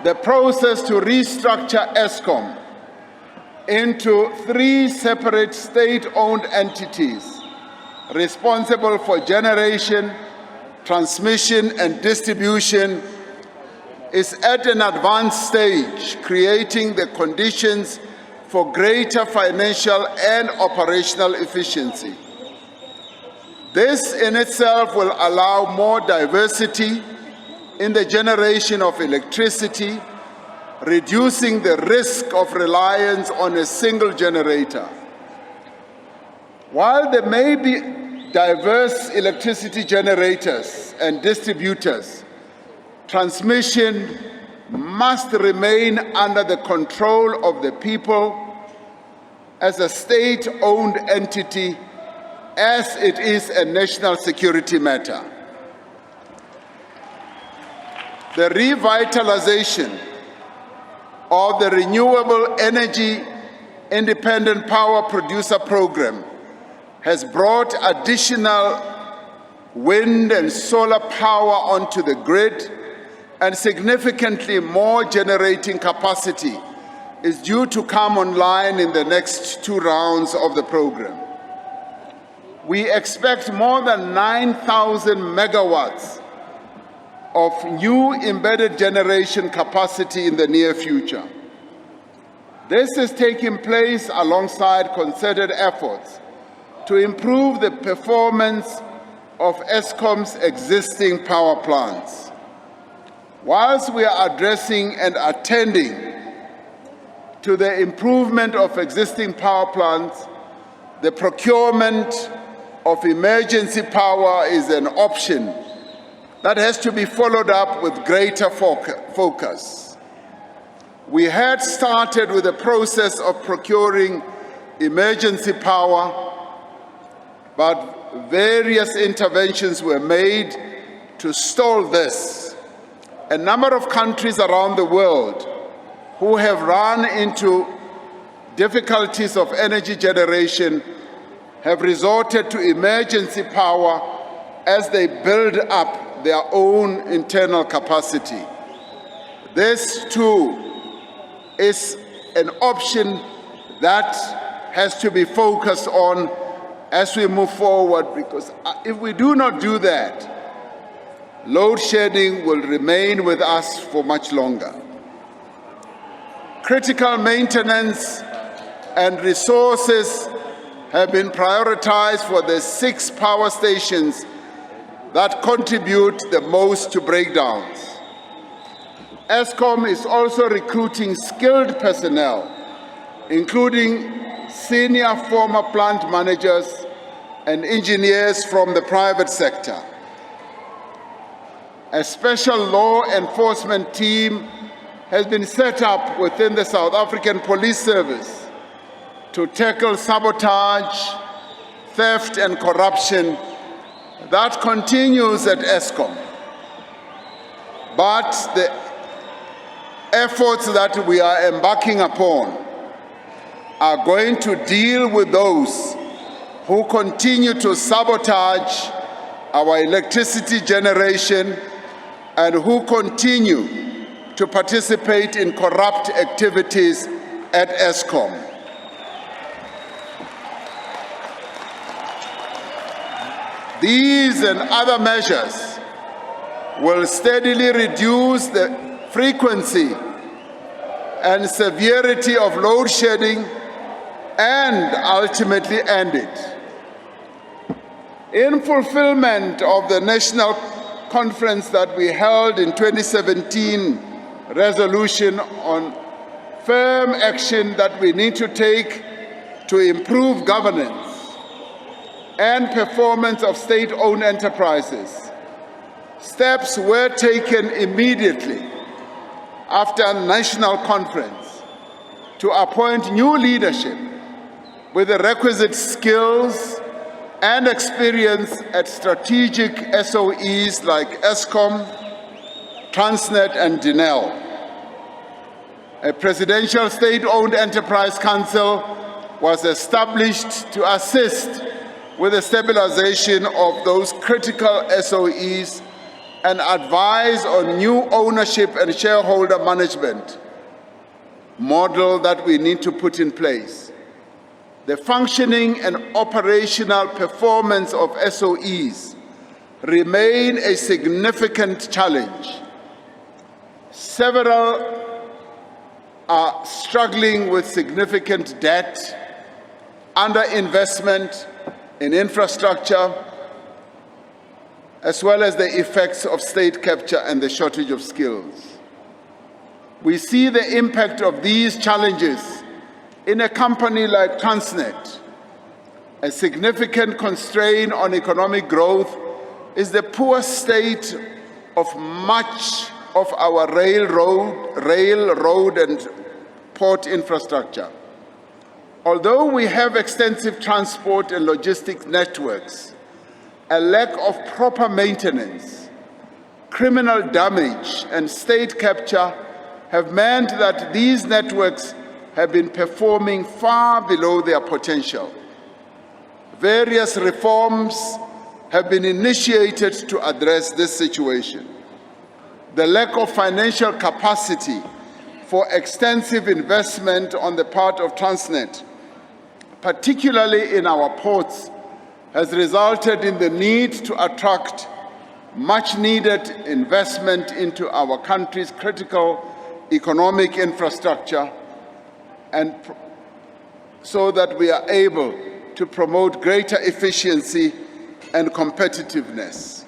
The process to restructure Eskom into 3 separate state-owned entities responsible for generation, transmission, and distribution is at an advanced stage, creating the conditions for greater financial and operational efficiency. This in itself will allow more diversity in the generation of electricity, reducing the risk of reliance on a single generator. While there may be diverse electricity generators and distributors, transmission must remain under the control of the people as a state-owned entity, as it is a national security matter. The revitalization of the Renewable Energy Independent Power Producer Program has brought additional wind and solar power onto the grid, and significantly more generating capacity is due to come online in the next 2 rounds of the program. We expect more than 9,000 megawatts of new embedded generation capacity in the near future. This is taking place alongside concerted efforts to improve the performance of Eskom's existing power plants. Whilst we are addressing and attending to the improvement of existing power plants, the procurement of emergency power is an option that has to be followed up with greater focus. We had started with the process of procuring emergency power, but various interventions were made to stall this. A number of countries around the world who have run into difficulties of energy generation have resorted to emergency power as they build up their own internal capacity. This too is an option that has to be focused on as we move forward, because if we do not do that, load shedding will remain with us for much longer. Critical maintenance and resources have been prioritized for the 6 power stations that contribute the most to breakdowns. Eskom is also recruiting skilled personnel, including senior former plant managers and engineers from the private sector. A special law enforcement team has been set up within the South African Police Service to tackle sabotage, theft, and corruption that continues at Eskom. But the efforts that we are embarking upon are going to deal with those who continue to sabotage our electricity generation and who continue to participate in corrupt activities at Eskom. These and other measures will steadily reduce the frequency and severity of load shedding and ultimately end it. In fulfillment of the national conference that we held in 2017 resolution on firm action that we need to take to improve governance and performance of state-owned enterprises, steps were taken immediately after a national conference to appoint new leadership with the requisite skills and experience at strategic SOEs like Eskom, Transnet, and Denel. A presidential state-owned enterprise council was established to assist with the stabilization of those critical SOEs and advise on new ownership and shareholder management model that we need to put in place. The functioning and operational performance of SOEs remain a significant challenge. Several are struggling with significant debt, underinvestment in infrastructure, as well as the effects of state capture and the shortage of skills. We see the impact of these challenges in a company like Transnet. A significant constraint on economic growth is the poor state of much of our railroad and port infrastructure. Although we have extensive transport and logistics networks, a lack of proper maintenance, criminal damage, and state capture have meant that these networks have been performing far below their potential. Various reforms have been initiated to address this situation. The lack of financial capacity for extensive investment on the part of Transnet, particularly in our ports, has resulted in the need to attract much-needed investment into our country's critical economic infrastructure, and so that we are able to promote greater efficiency and competitiveness.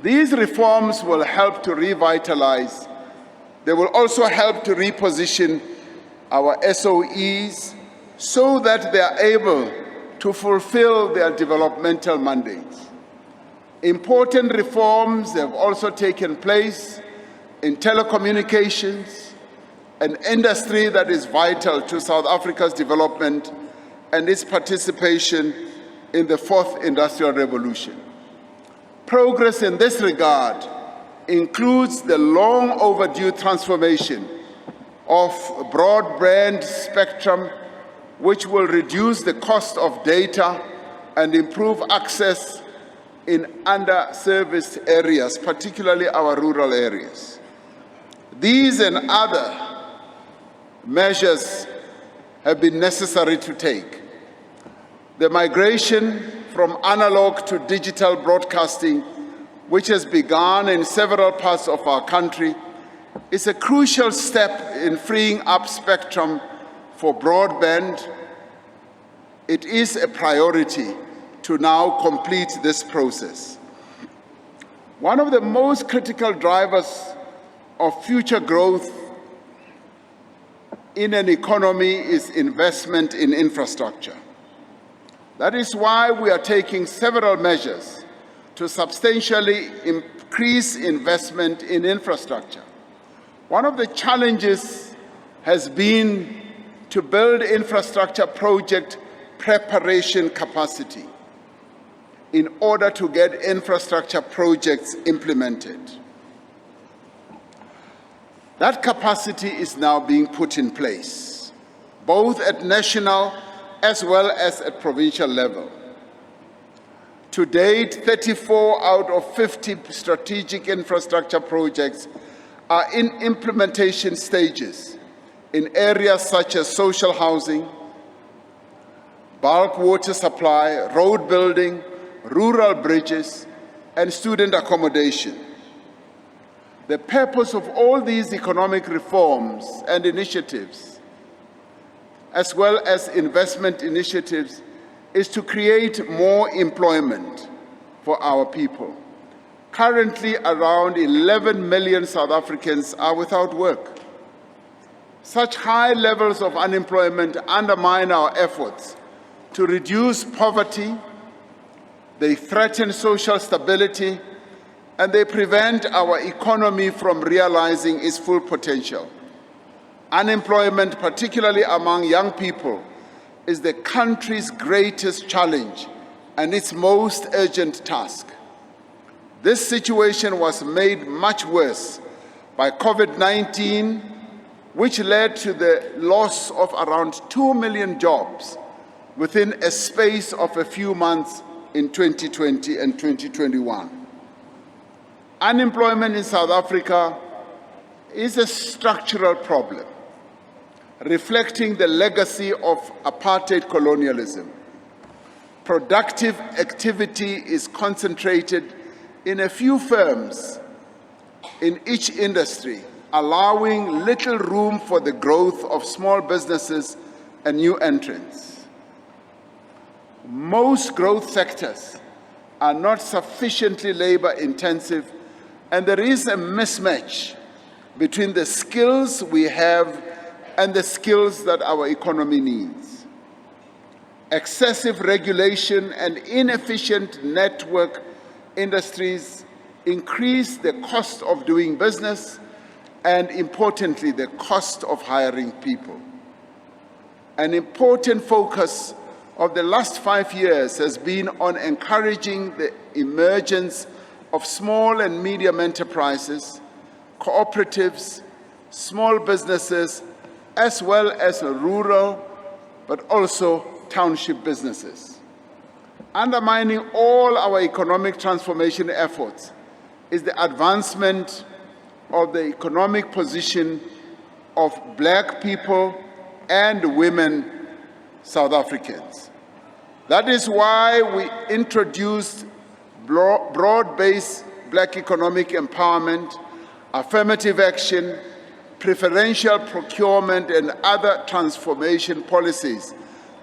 These reforms will help to revitalize. They will also help to reposition our SOEs so that they are able to fulfill their developmental mandates. Important reforms have also taken place in telecommunications, an industry that is vital to South Africa's development and its participation in the fourth industrial revolution. Progress in this regard includes the long overdue transformation of broadband spectrum, which will reduce the cost of data and improve access in underserviced areas, particularly our rural areas. These and other measures have been necessary to take. The migration from analog to digital broadcasting, which has begun in several parts of our country, is a crucial step in freeing up spectrum for broadband. It is a priority to now complete this process. One of the most critical drivers of future growth in an economy is investment in infrastructure. That is why we are taking several measures to substantially increase investment in infrastructure. One of the challenges has been to build infrastructure project preparation capacity in order to get infrastructure projects implemented. That capacity is now being put in place, both at national as well as at provincial level. To date, 34 out of 50 strategic infrastructure projects are in implementation stages in areas such as social housing, bulk water supply, road building, rural bridges, and student accommodation. The purpose of all these economic reforms and initiatives, as well as investment initiatives, is to create more employment for our people. Currently, around 11 million South Africans are without work. Such high levels of unemployment undermine our efforts to reduce poverty, they threaten social stability, and they prevent our economy from realizing its full potential. Unemployment, particularly among young people, is the country's greatest challenge and its most urgent task. This situation was made much worse by COVID-19, which led to the loss of around 2 million jobs within a space of a few months in 2020 and 2021. Unemployment in South Africa is a structural problem, reflecting the legacy of apartheid colonialism. Productive activity is concentrated in a few firms in each industry, allowing little room for the growth of small businesses and new entrants. Most growth sectors are not sufficiently labor-intensive, and there is a mismatch between the skills we have and the skills that our economy needs. Excessive regulation and inefficient network industries increase the cost of doing business, and importantly, the cost of hiring people. An important focus of the last 5 years has been on encouraging the emergence of small and medium enterprises, cooperatives, small businesses, as well as rural, but also township businesses. Undermining all our economic transformation efforts is the advancement of the economic position of Black people and women South Africans. That is why we introduced broad-based Black economic empowerment, affirmative action, preferential procurement, and other transformation policies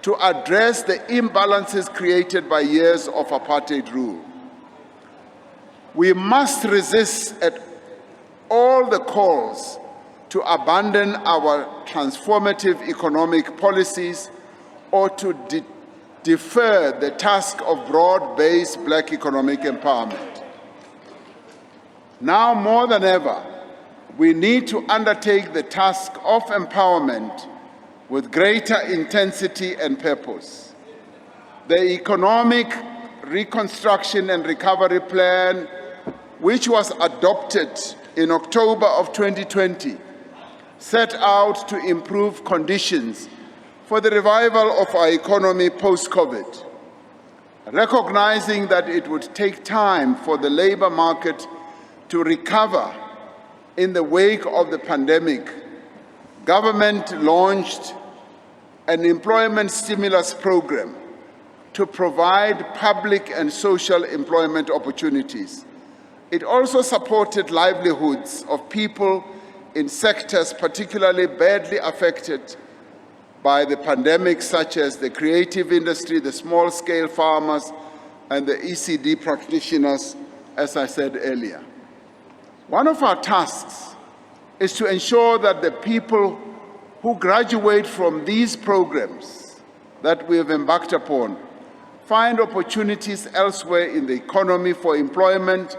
to address the imbalances created by years of apartheid rule. We must resist at all the calls to abandon our transformative economic policies or to defer the task of broad-based Black economic empowerment. Now more than ever, we need to undertake the task of empowerment with greater intensity and purpose. The Economic Reconstruction and Recovery Plan, which was adopted in October of 2020, set out to improve conditions for the revival of our economy post-COVID, recognizing that it would take time for the labor market to recover in the wake of the pandemic. Government launched an employment stimulus program to provide public and social employment opportunities. It also supported livelihoods of people in sectors particularly badly affected by the pandemic, such as the creative industry, the small-scale farmers, and the ECD practitioners, as I said earlier. One of our tasks is to ensure that the people who graduate from these programs that we have embarked upon find opportunities elsewhere in the economy for employment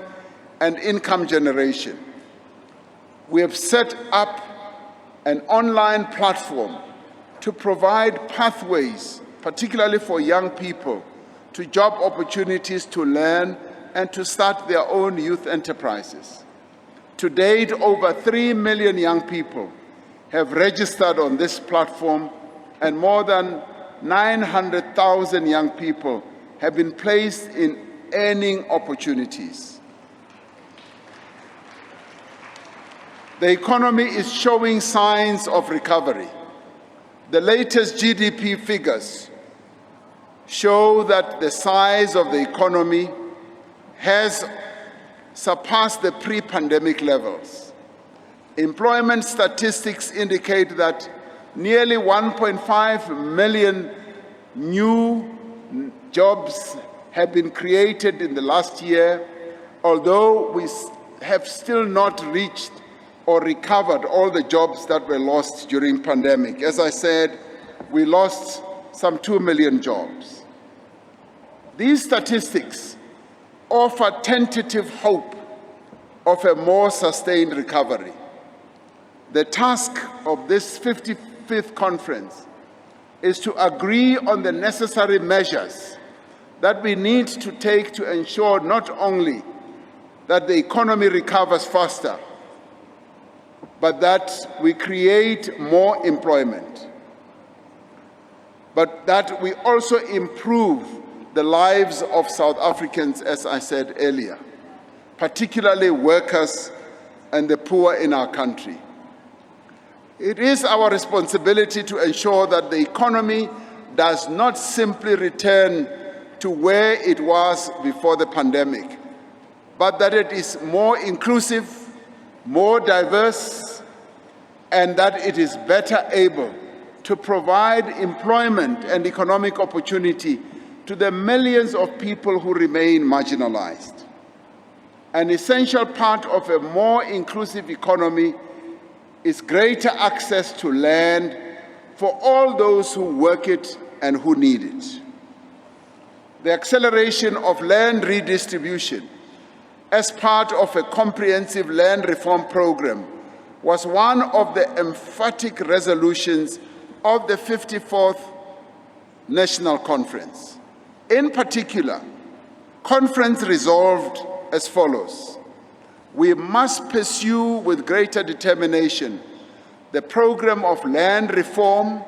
and income generation. We have set up an online platform to provide pathways, particularly for young people, to job opportunities to learn and to start their own youth enterprises. To date, over 3 million young people have registered on this platform, and more than 900,000 young people have been placed in earning opportunities. The economy is showing signs of recovery. The latest GDP figures show that the size of the economy has surpassed the pre-pandemic levels. Employment statistics indicate that nearly 1.5 million new jobs have been created in the last year, although we have still not reached or recovered all the jobs that were lost during pandemic. As I said, we lost some 2 million jobs. These statistics offer tentative hope of a more sustained recovery. The task of this 55th conference is to agree on the necessary measures that we need to take to ensure not only that the economy recovers faster, but that we create more employment, but that we also improve the lives of South Africans, as I said earlier, particularly workers and the poor in our country. It is our responsibility to ensure that the economy does not simply return to where it was before the pandemic, but that it is more inclusive, more diverse, and that it is better able to provide employment and economic opportunity to the millions of people who remain marginalized. An essential part of a more inclusive economy is greater access to land for all those who work it and who need it. The acceleration of land redistribution as part of a comprehensive land reform program was one of the emphatic resolutions of the 54th National Conference. In particular, conference resolved as follows: we must pursue with greater determination the program of land reform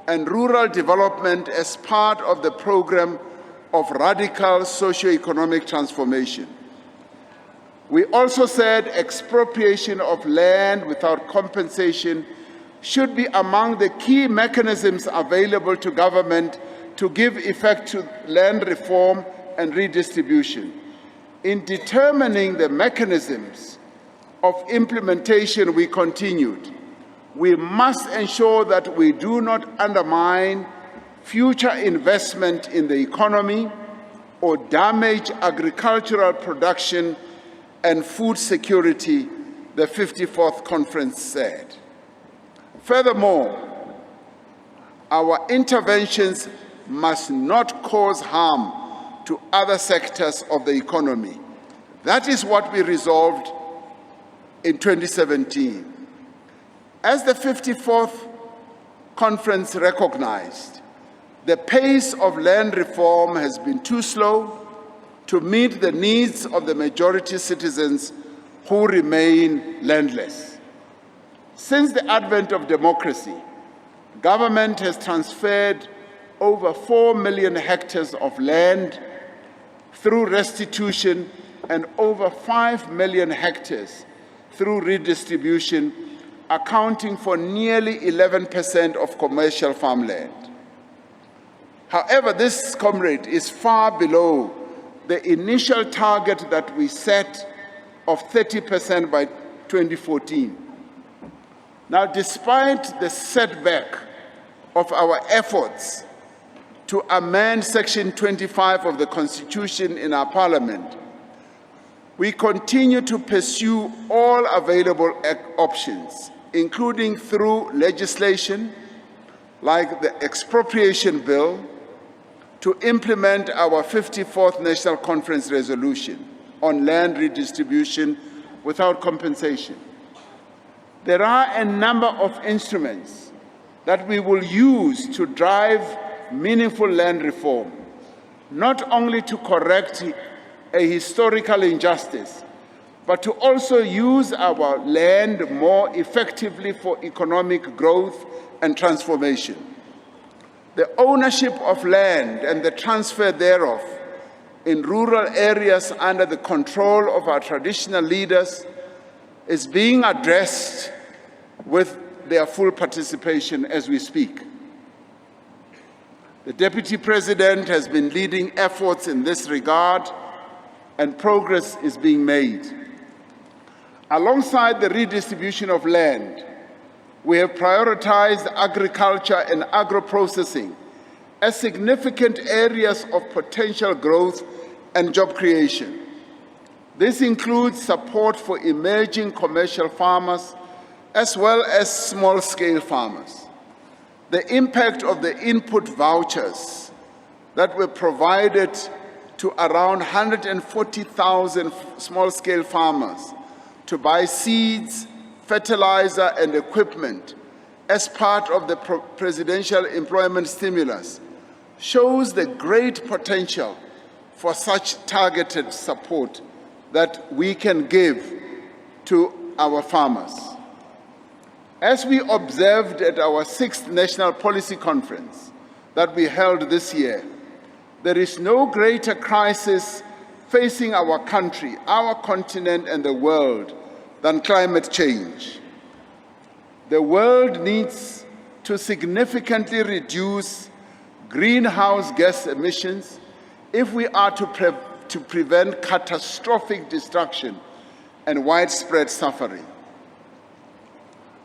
and rural development as part of the program of radical socio-economic transformation. We also said expropriation of land without compensation should be among the key mechanisms available to government to give effect to land reform and redistribution. In determining the mechanisms of implementation, we continued: we must ensure that we do not undermine future investment in the economy or damage agricultural production and food security, the 54th Conference said. Furthermore, our interventions must not cause harm to other sectors of the economy. That is what we resolved in 2017. As the 54th Conference recognized, the pace of land reform has been too slow to meet the needs of the majority citizens who remain landless. Since the advent of democracy, government has transferred over 4 million hectares of land through restitution and over 5 million hectares through redistribution, accounting for nearly 11% of commercial farmland. However, this, comrade, is far below the initial target that we set of 30% by 2014. Now, despite the setback of our efforts to amend Section 25 of the Constitution in our Parliament, we continue to pursue all available options, including through legislation like the Expropriation Bill, to implement our 54th National Conference resolution on land redistribution without compensation. There are a number of instruments that we will use to drive meaningful land reform, not only to correct a historical injustice, but to also use our land more effectively for economic growth and transformation. The ownership of land and the transfer thereof in rural areas under the control of our traditional leaders is being addressed with their full participation as we speak. The Deputy President has been leading efforts in this regard, and progress is being made. Alongside the redistribution of land, we have prioritized agriculture and agro-processing as significant areas of potential growth and job creation. This includes support for emerging commercial farmers as well as small-scale farmers. The impact of the input vouchers that were provided to around 140,000 small-scale farmers to buy seeds, fertilizer, and equipment as part of the presidential employment stimulus shows the great potential for such targeted support that we can give to our farmers. As we observed at our 6th National Policy Conference that we held this year, there is no greater crisis facing our country, our continent, and the world than climate change. The world needs to significantly reduce greenhouse gas emissions if we are to prevent catastrophic destruction and widespread suffering.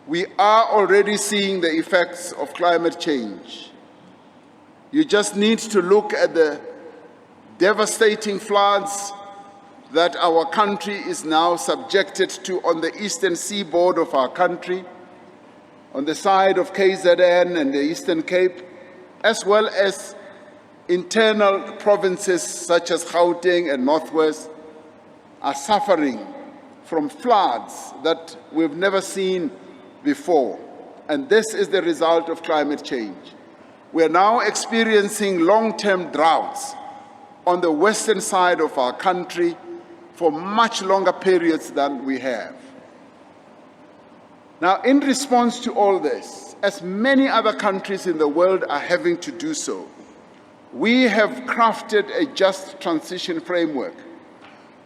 We are already seeing the effects of climate change. You just need to look at the devastating floods that our country is now subjected to on the eastern seaboard of our country, on the side of KZN and the Eastern Cape, as well as internal provinces such as Gauteng and Northwest, are suffering from floods that we've never seen before. And this is the result of climate change. We are now experiencing long-term droughts on the western side of our country for much longer periods than we have. Now, in response to all this, as many other countries in the world are having to do so, we have crafted a just transition framework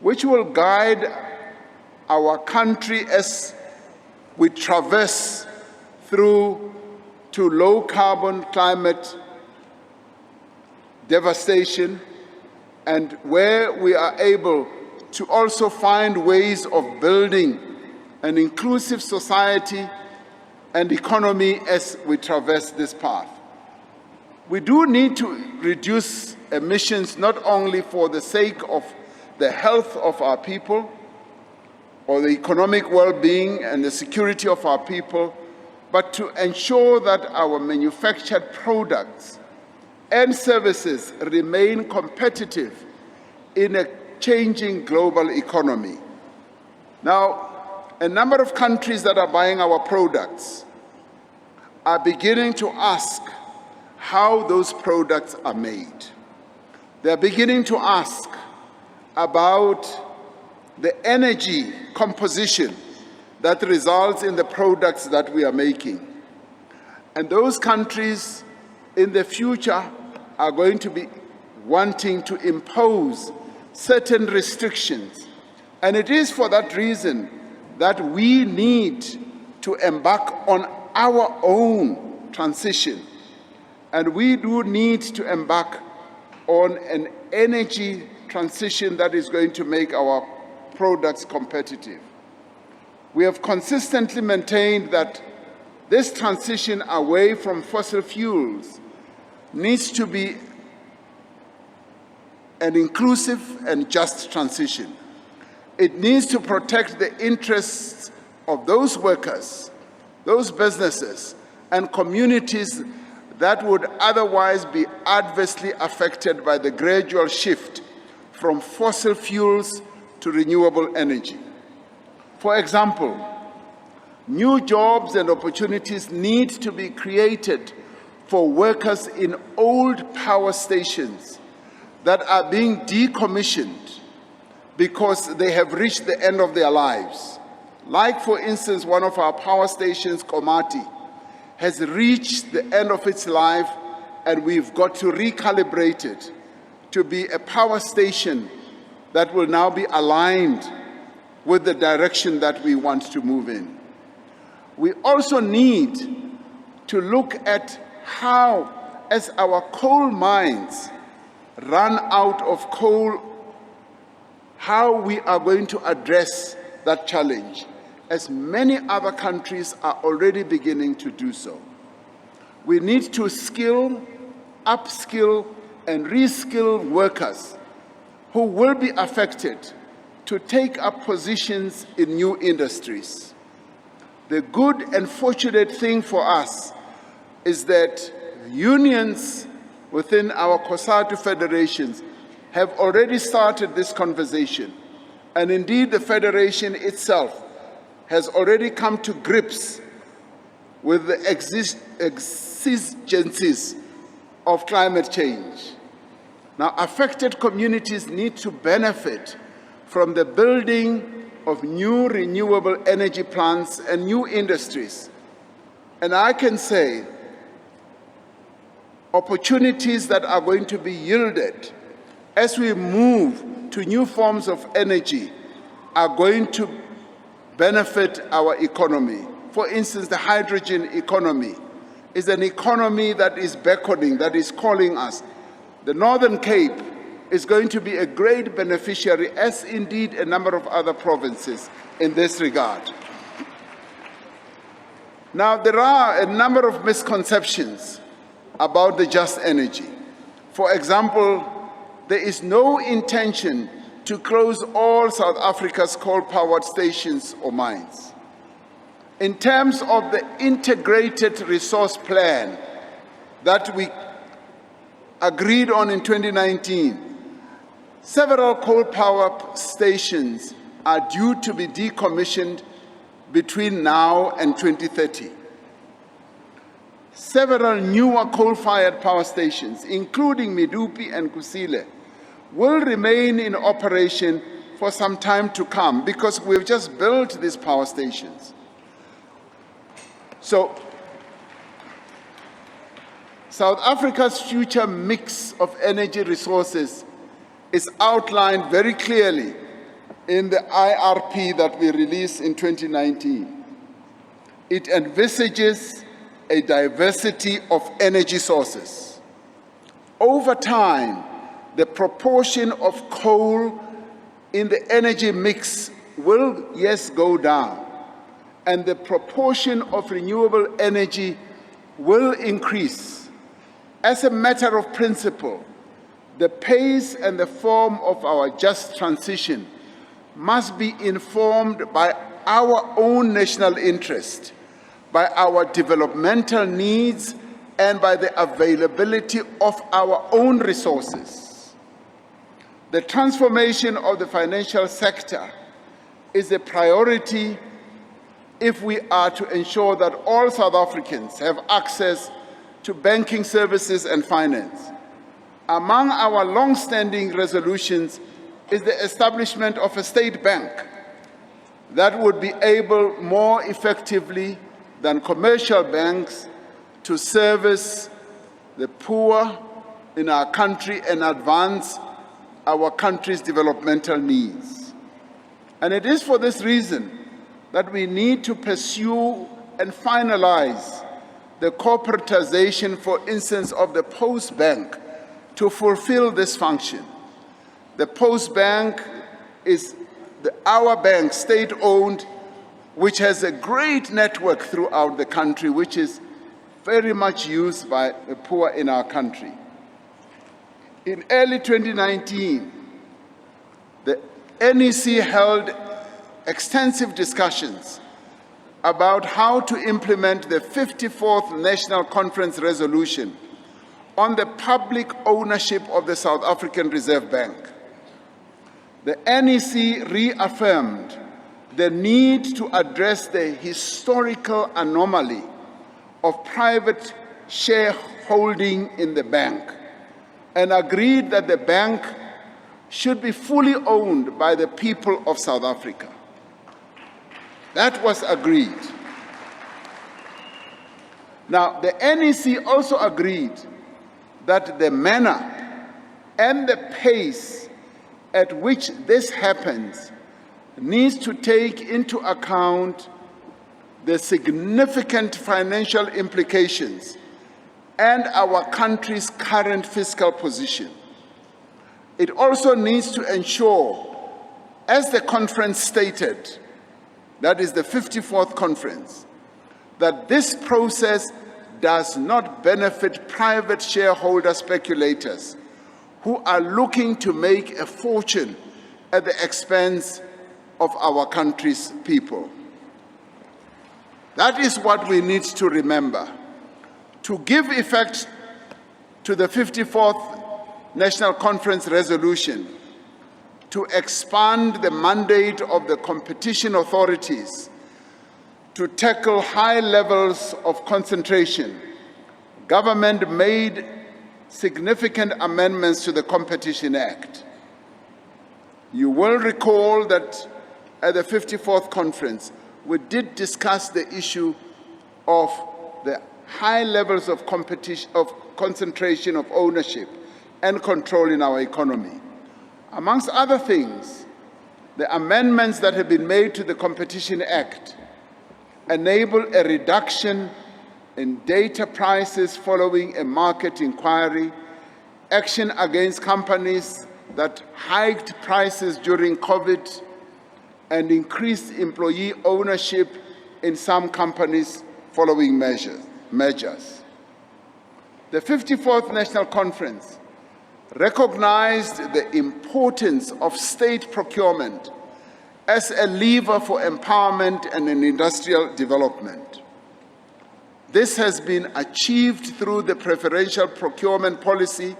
which will guide our country as we traverse through to low-carbon climate devastation, and where we are able to also find ways of building an inclusive society and economy as we traverse this path. We do need to reduce emissions not only for the sake of the health of our people or the economic well-being and the security of our people, but to ensure that our manufactured products and services remain competitive in a changing global economy. Now, a number of countries that are buying our products are beginning to ask how those products are made. They're beginning to ask about the energy composition that results in the products that we are making. And those countries in the future are going to be wanting to impose certain restrictions. And it is for that reason that we need to embark on our own transition. And we do need to embark on an energy transition that is going to make our products competitive. We have consistently maintained that this transition away from fossil fuels needs to be an inclusive and just transition. It needs to protect the interests of those workers, those businesses, and communities that would otherwise be adversely affected by the gradual shift from fossil fuels to renewable energy. For example, new jobs and opportunities need to be created for workers in old power stations that are being decommissioned because they have reached the end of their lives. Like, for instance, one of our power stations, Komati, has reached the end of its life, and we've got to recalibrate it to be a power station that will now be aligned with the direction that we want to move in. We also need to look at how, as our coal mines run out of coal, how we are going to address that challenge, as many other countries are already beginning to do so. We need to skill, upskill, and reskill workers who will be affected to take up positions in new industries. The good and fortunate thing for us is that unions within our COSATU federations have already started this conversation. And indeed, the federation itself has already come to grips with the exigencies of climate change. Now, affected communities need to benefit from the building of new renewable energy plants and new industries. And I can say opportunities that are going to be yielded as we move to new forms of energy are going to benefit our economy. For instance, the hydrogen economy is an economy that is beckoning, that is calling us. The Northern Cape is going to be a great beneficiary, as indeed a number of other provinces in this regard. Now, there are a number of misconceptions about the just energy. For example, there is no intention to close all South Africa's coal-powered stations or mines. In terms of the integrated resource plan that we agreed on in 2019, Several coal power stations are due to be decommissioned between now and 2030. Several newer coal-fired power stations, including Medupi and Kusile, will remain in operation for some time to come because we've just built these power stations. So, South Africa's future mix of energy resources is outlined very clearly in the IRP that we released in 2019. It envisages a diversity of energy sources. Over time, the proportion of coal in the energy mix will, yes, go down, and the proportion of renewable energy will increase. As a matter of principle, the pace and the form of our just transition must be informed by our own national interest, by our developmental needs, and by the availability of our own resources. The transformation of the financial sector is a priority if we are to ensure that all South Africans have access to banking services and finance. Among our long-standing resolutions is the establishment of a state bank that would be able more effectively than commercial banks to service the poor in our country and advance our country's developmental needs. And it is for this reason that we need to pursue and finalize the corporatization, for instance, of the Post Bank to fulfill this function. The Post Bank is our bank, state-owned, which has a great network throughout the country, which is very much used by the poor in our country. In early 2019, the NEC held extensive discussions about how to implement the 54th National Conference resolution on the public ownership of the South African Reserve Bank. The NEC reaffirmed the need to address the historical anomaly of private shareholding in the bank and agreed that the bank should be fully owned by the people of South Africa. That was agreed. Now, the NEC also agreed that the manner and the pace at which this happens needs to take into account the significant financial implications and our country's current fiscal position. It also needs to ensure, as the conference stated, that is the 54th conference, that this process does not benefit private shareholder speculators who are looking to make a fortune at the expense of our country's people. That is what we need to remember. To give effect to the 54th National Conference resolution, to expand the mandate of the competition authorities to tackle high levels of concentration, government made significant amendments to the Competition Act. You will recall that at the 54th conference, we did discuss the issue of the high levels of competition, of concentration of ownership and control in our economy. Amongst other things, the amendments that have been made to the Competition Act enable a reduction in data prices following a market inquiry, action against companies that hiked prices during COVID, and increased employee ownership in some companies following measures. The 54th National Conference recognized the importance of state procurement as a lever for empowerment and industrial development. This has been achieved through the preferential procurement policy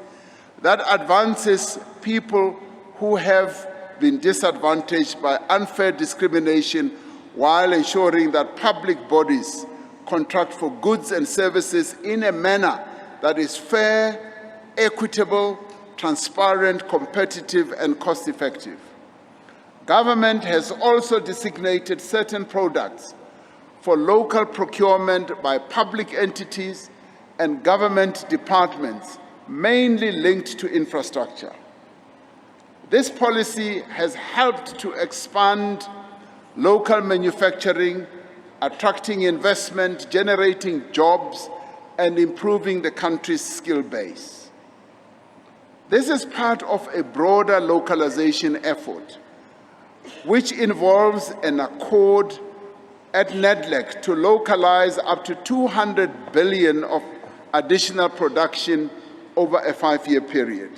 that advances people who have been disadvantaged by unfair discrimination while ensuring that public bodies contract for goods and services in a manner that is fair, equitable, transparent, competitive, and cost-effective. Government has also designated certain products for local procurement by public entities and government departments, mainly linked to infrastructure. This policy has helped to expand local manufacturing, attracting investment, generating jobs, and improving the country's skill base. This is part of a broader localization effort, which involves an accord at Nasrec to localize up to 200 billion of additional production over a 5-year period.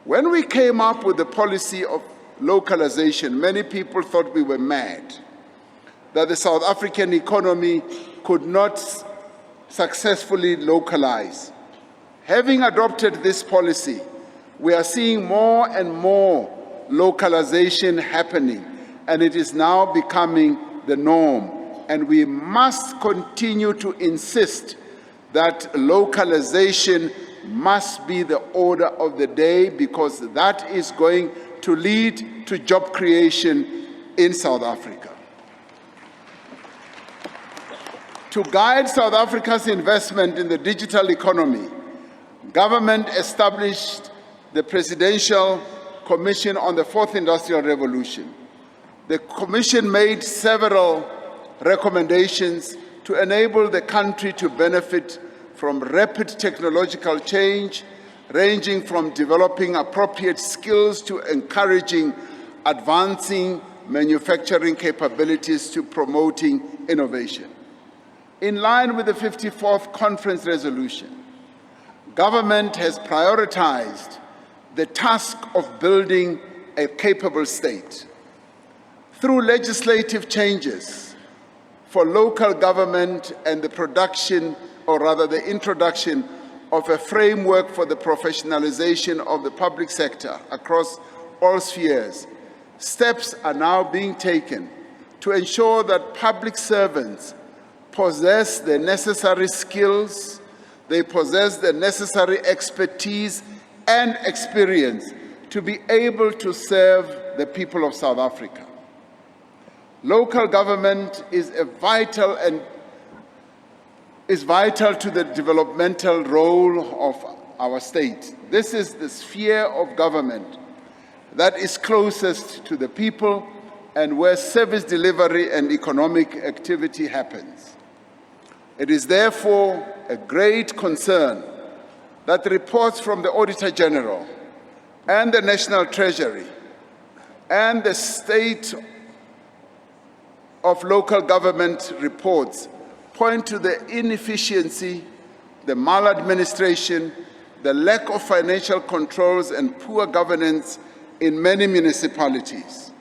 When we came up with the policy of localization, many people thought we were mad, that the South African economy could not successfully localize. Having adopted this policy, we are seeing more and more localization happening, and it is now becoming the norm. And we must continue to insist that localization must be the order of the day, because that is going to lead to job creation in South Africa. To guide South Africa's investment in the digital economy, government established the Presidential Commission on the Fourth Industrial Revolution. The Commission made several recommendations to enable the country to benefit from rapid technological change, ranging from developing appropriate skills to encouraging advancing manufacturing capabilities to promoting innovation. In line with the 54th Conference resolution, government has prioritized the task of building a capable state. Through legislative changes for local government and the production, or rather the introduction of a framework for the professionalization of the public sector across all spheres, steps are now being taken to ensure that public servants possess the necessary skills, they possess the necessary expertise and experience to be able to serve the people of South Africa. Local government is vital to the developmental role of our state. This is the sphere of government that is closest to the people and where service delivery and economic activity happens. It is therefore a great concern that reports from the Auditor General and the National Treasury and the State of Local Government reports point to the inefficiency, the maladministration, the lack of financial controls and poor governance in many municipalities.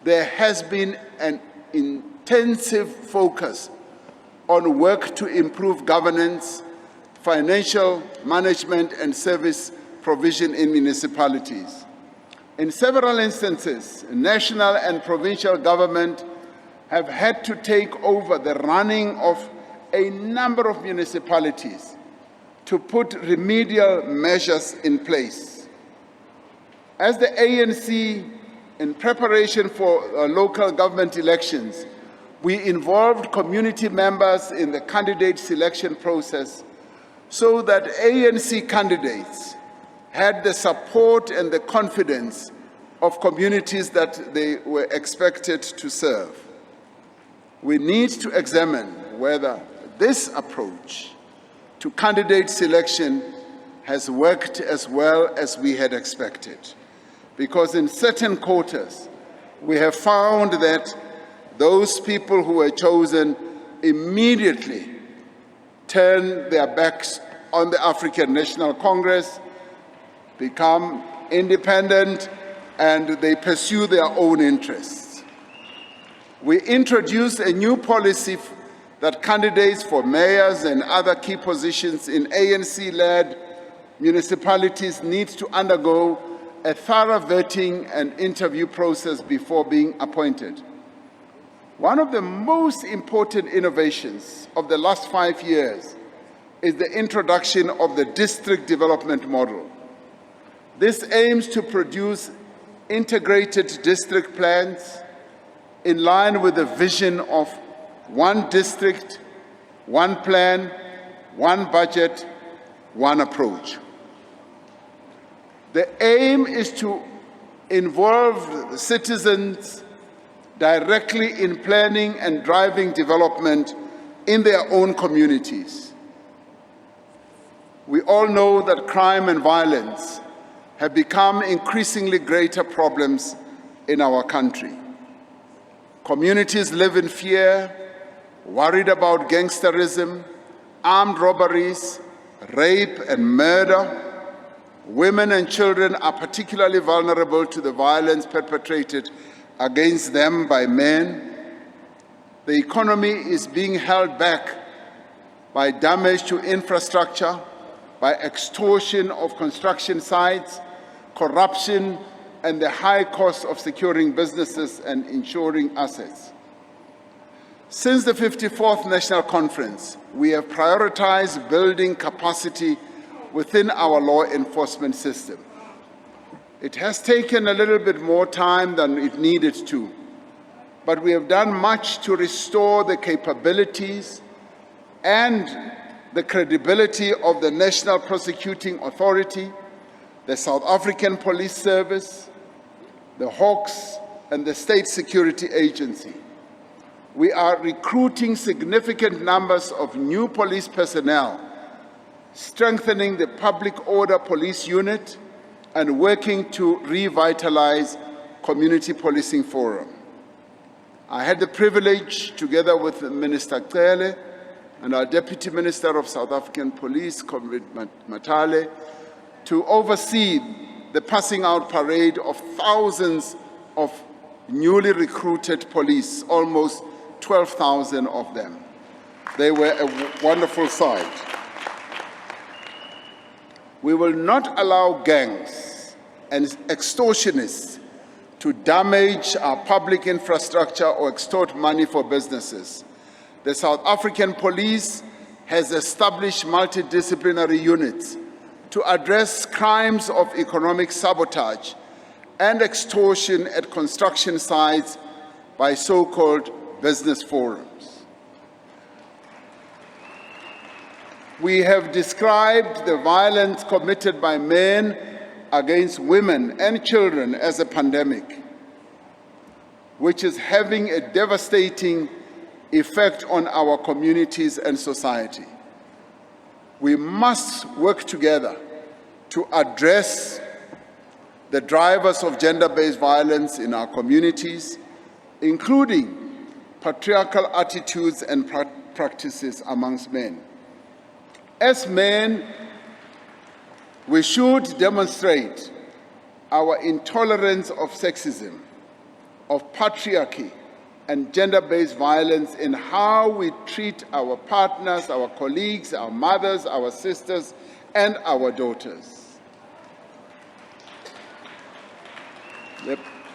There has been an intensive focus on work to improve governance, financial management, and service provision in municipalities. In several instances, national and provincial government have had to take over the running of a number of municipalities to put remedial measures in place. As the ANC, in preparation for local government elections, we involved community members in the candidate selection process so that ANC candidates had the support and the confidence of communities that they were expected to serve. We need to examine whether this approach to candidate selection has worked as well as we had expected, because in certain quarters we have found that those people who were chosen immediately turn their backs on the African National Congress, become independent, and they pursue their own interests. We introduced a new policy that candidates for mayors and other key positions in ANC-led municipalities need to undergo a thorough vetting and interview process before being appointed. One of the most important innovations of the last 5 years is the introduction of the district development model. This aims to produce integrated district plans in line with the vision of one district, one plan, one budget, one approach. The aim is to involve citizens directly in planning and driving development in their own communities. We all know that crime and violence have become increasingly greater problems in our country. Communities live in fear, worried about gangsterism, armed robberies, rape and murder. Women and children are particularly vulnerable to the violence perpetrated against them by men. The economy is being held back by damage to infrastructure, by extortion of construction sites, corruption, and the high cost of securing businesses and insuring assets. Since the 54th National Conference, we have prioritized building capacity within our law enforcement system. It has taken a little bit more time than it needed to, but we have done much to restore the capabilities and the credibility of the National Prosecuting Authority, the South African Police Service, the Hawks, and the State Security Agency. We are recruiting significant numbers of new police personnel, strengthening the Public Order Police Unit, and working to revitalize Community Policing Forum. I had the privilege, together with Minister Cele and our Deputy Minister of South African Police, Comrade Matale, to oversee the passing out parade of thousands of newly recruited police, almost 12,000 of them. They were a wonderful sight. We will not allow gangs and extortionists to damage our public infrastructure or extort money for businesses. The South African Police has established multidisciplinary units to address crimes of economic sabotage and extortion at construction sites by so-called business forums. We have described the violence committed by men against women and children as a pandemic, which is having a devastating effect on our communities and society. We must work together to address the drivers of gender-based violence in our communities, including patriarchal attitudes and practices amongst men. As men, we should demonstrate our intolerance of sexism, of patriarchy, and gender-based violence in how we treat our partners, our colleagues, our mothers, our sisters, and our daughters.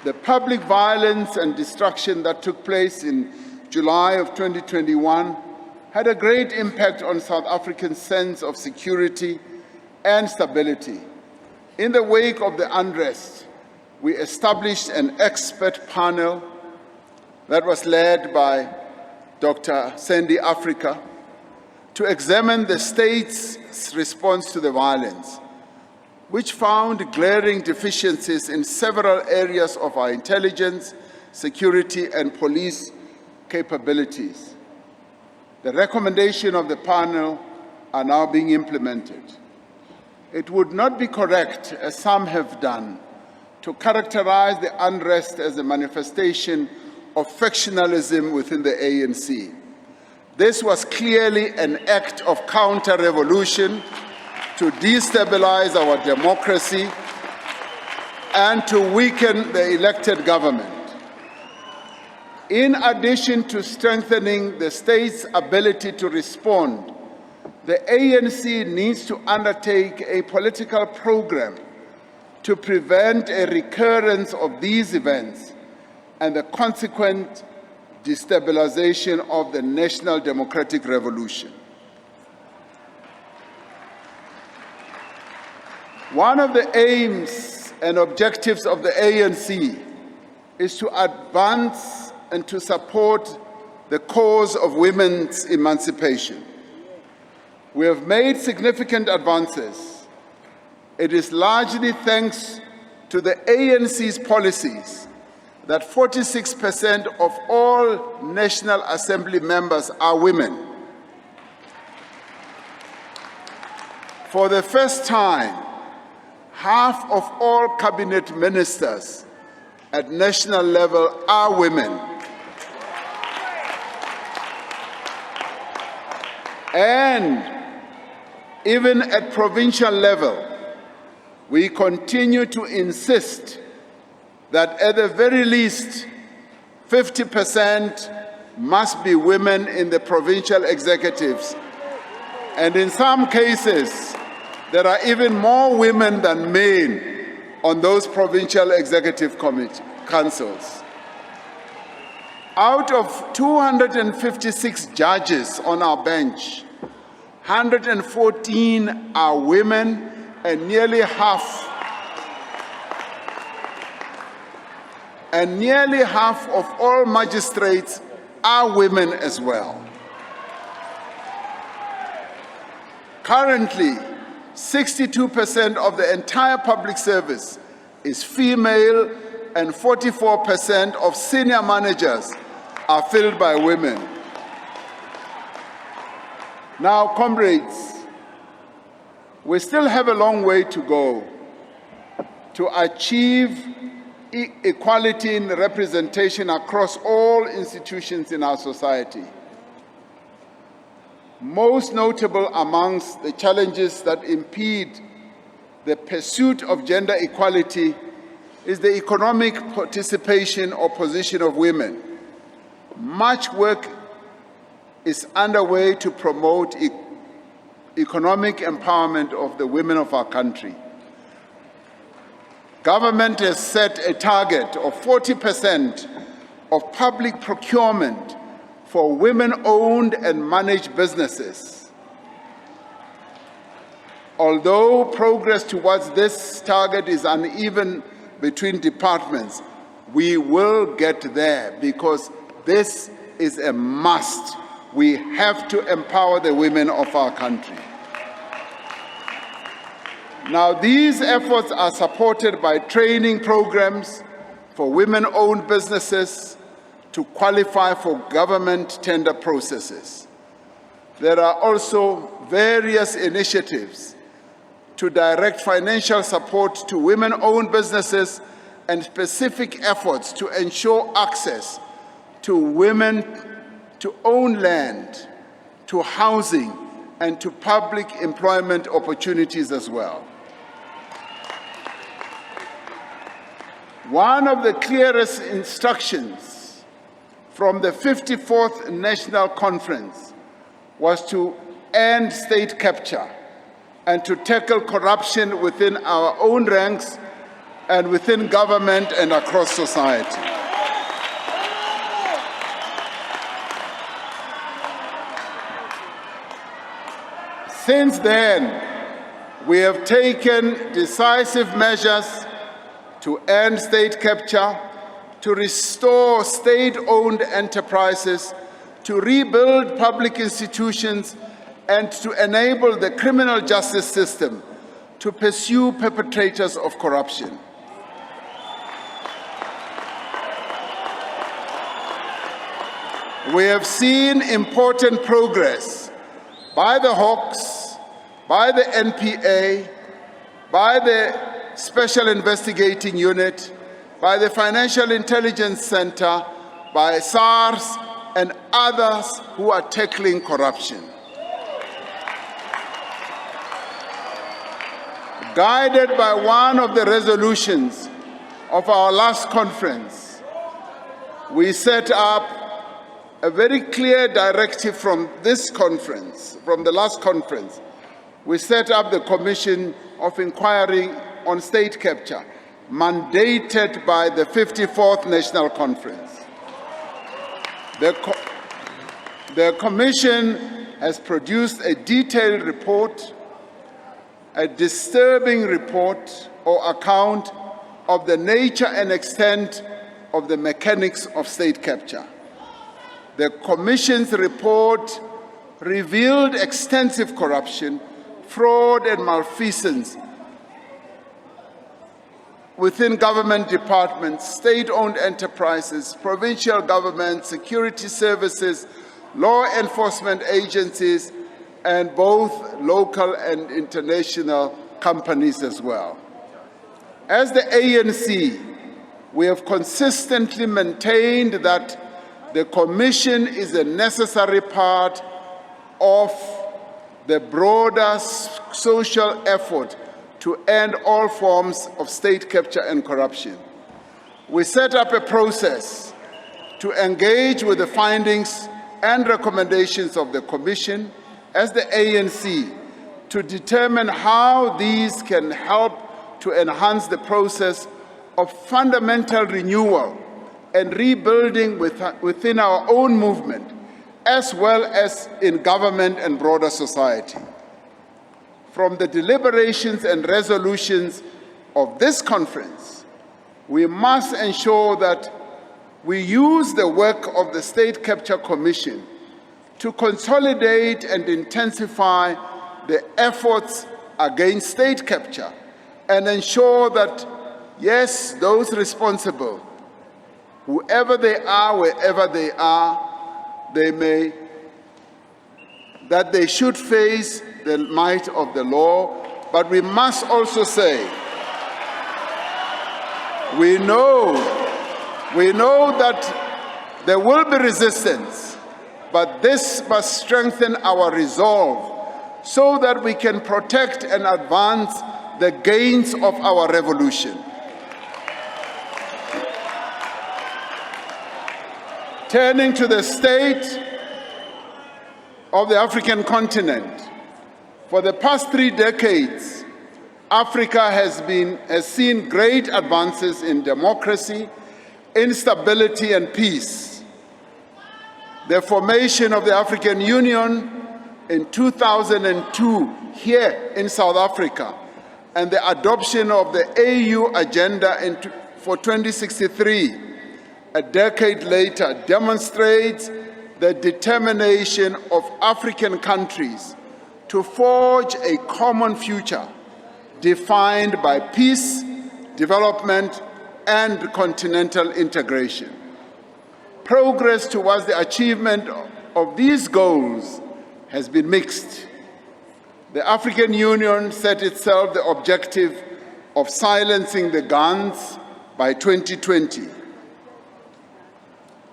The public violence and destruction that took place in July of 2021 had a great impact on South Africans' sense of security and stability. In the wake of the unrest, we established an expert panel that was led by Dr. Sandy Africa to examine the state's response to the violence, which found glaring deficiencies in several areas of our intelligence, security, and police capabilities. The recommendations of the panel are now being implemented. It would not be correct, as some have done, to characterize the unrest as a manifestation of factionalism within the ANC. This was clearly an act of counter-revolution to destabilize our democracy and to weaken the elected government. In addition to strengthening the state's ability to respond, the ANC needs to undertake a political program to prevent a recurrence of these events and the consequent destabilization of the national democratic revolution. One of the aims and objectives of the ANC is to advance and to support the cause of women's emancipation. We have made significant advances. It is largely thanks to the ANC's policies that 46% of all National Assembly members are women. For the first time, half of all cabinet ministers at national level are women. And even at provincial level, we continue to insist that at the very least 50% must be women in the provincial executives. And in some cases, there are even more women than men on those provincial executive councils. Out of 256 judges on our bench, 114 are women, and nearly half of all magistrates are women as well. Currently, 62% of the entire public service is female, and 44% of senior managers are filled by women. Now, comrades, we still have a long way to go to achieve equality in representation across all institutions in our society. Most notable amongst the challenges that impede the pursuit of gender equality is the economic participation or position of women. Much work is underway to promote economic empowerment of the women of our country. Government has set a target of 40% of public procurement for women-owned and managed businesses. Although progress towards this target is uneven between departments, we will get there because this is a must. We have to empower the women of our country. Now, these efforts are supported by training programs for women-owned businesses to qualify for government tender processes. There are also various initiatives to direct financial support to women-owned businesses and specific efforts to ensure access to women to own land, to housing, and to public employment opportunities as well. One of the clearest instructions from the 54th National Conference was to end state capture and to tackle corruption within our own ranks and within government and across society. Since then, we have taken decisive measures to end state capture, to restore state-owned enterprises, to rebuild public institutions, and to enable the criminal justice system to pursue perpetrators of corruption. We have seen important progress by the Hawks, by the NPA, by the Special Investigating Unit, by the Financial Intelligence Center, by SARS, and others who are tackling corruption. Guided by one of the resolutions of our last conference, we set up a very clear directive from this conference, from the last conference. We set up the Commission of Inquiry on State Capture, mandated by the 54th National Conference. The Commission has produced a detailed report, a disturbing report or account of the nature and extent of the mechanics of state capture. The Commission's report revealed extensive corruption, fraud and malfeasance within government departments, state-owned enterprises, provincial governments, security services, law enforcement agencies, and both local and international companies as well. As the ANC, we have consistently maintained that the Commission is a necessary part of the broader social effort to end all forms of state capture and corruption. We set up a process to engage with the findings and recommendations of the Commission as the ANC to determine how these can help to enhance the process of fundamental renewal and rebuilding within our own movement, as well as in government and broader society. From the deliberations and resolutions of this conference, we must ensure that we use the work of the State Capture Commission to consolidate and intensify the efforts against state capture and ensure that, yes, those responsible, whoever they are, wherever they are, that they should face the might of the law. But we must also say, we know that there will be resistance, but this must strengthen our resolve so that we can protect and advance the gains of our revolution. Turning to the state of the African continent, for the past 3 decades, Africa has seen great advances in democracy, instability, and peace. The formation of the African Union in 2002 here in South Africa and the adoption of the AU Agenda for 2063, a decade later, demonstrates the determination of African countries to forge a common future defined by peace, development, and continental integration. Progress towards the achievement of these goals has been mixed. The African Union set itself the objective of silencing the guns by 2020.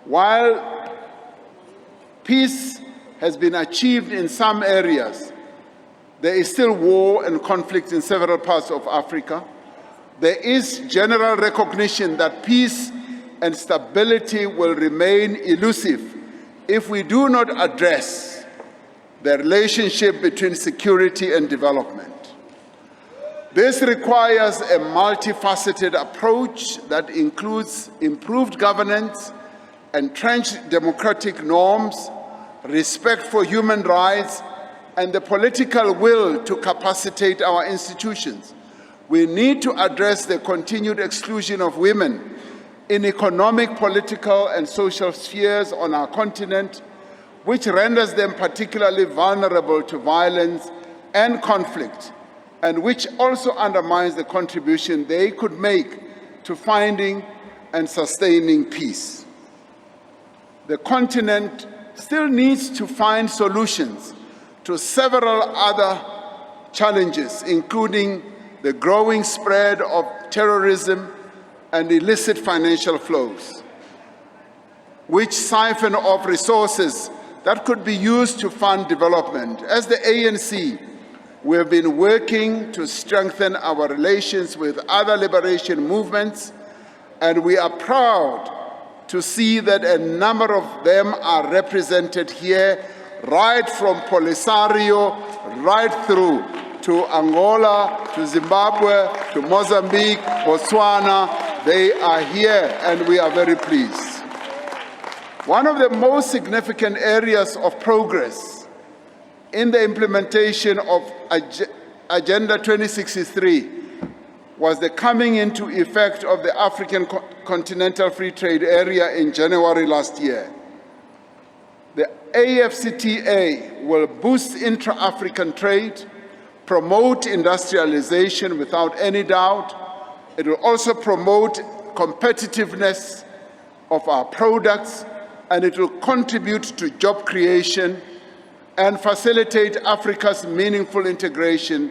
While peace has been achieved in some areas, there is still war and conflict in several parts of Africa. There is general recognition that peace and stability will remain elusive if we do not address the relationship between security and development. This requires a multifaceted approach that includes improved governance, entrenched democratic norms, respect for human rights, and the political will to capacitate our institutions. We need to address the continued exclusion of women in economic, political, and social spheres on our continent, which renders them particularly vulnerable to violence and conflict, and which also undermines the contribution they could make to finding and sustaining peace. The continent still needs to find solutions to several other challenges, including the growing spread of terrorism and illicit financial flows, which siphon off resources that could be used to fund development. As the ANC, we have been working to strengthen our relations with other liberation movements, and we are proud to see that a number of them are represented here, right from Polisario, right through to Angola, to Zimbabwe, to Mozambique, Botswana. They are here, and we are very pleased. One of the most significant areas of progress in the implementation of Agenda 2063 was the coming into effect of the African Continental Free Trade Area in January last year. The AfCFTA will boost intra-African trade, promote industrialization without any doubt. It will also promote competitiveness of our products, and it will contribute to job creation and facilitate Africa's meaningful integration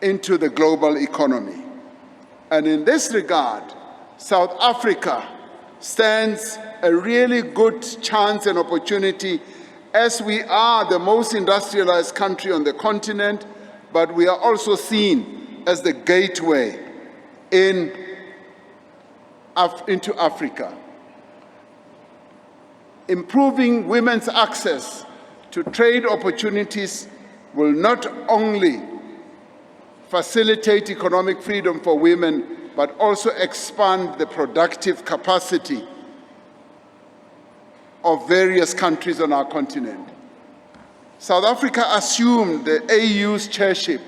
into the global economy. And in this regard, South Africa stands a really good chance and opportunity, as we are the most industrialized country on the continent, but we are also seen as the gateway into Africa. Improving women's access to trade opportunities will not only facilitate economic freedom for women, but also expand the productive capacity of various countries on our continent. South Africa assumed the AU's chairship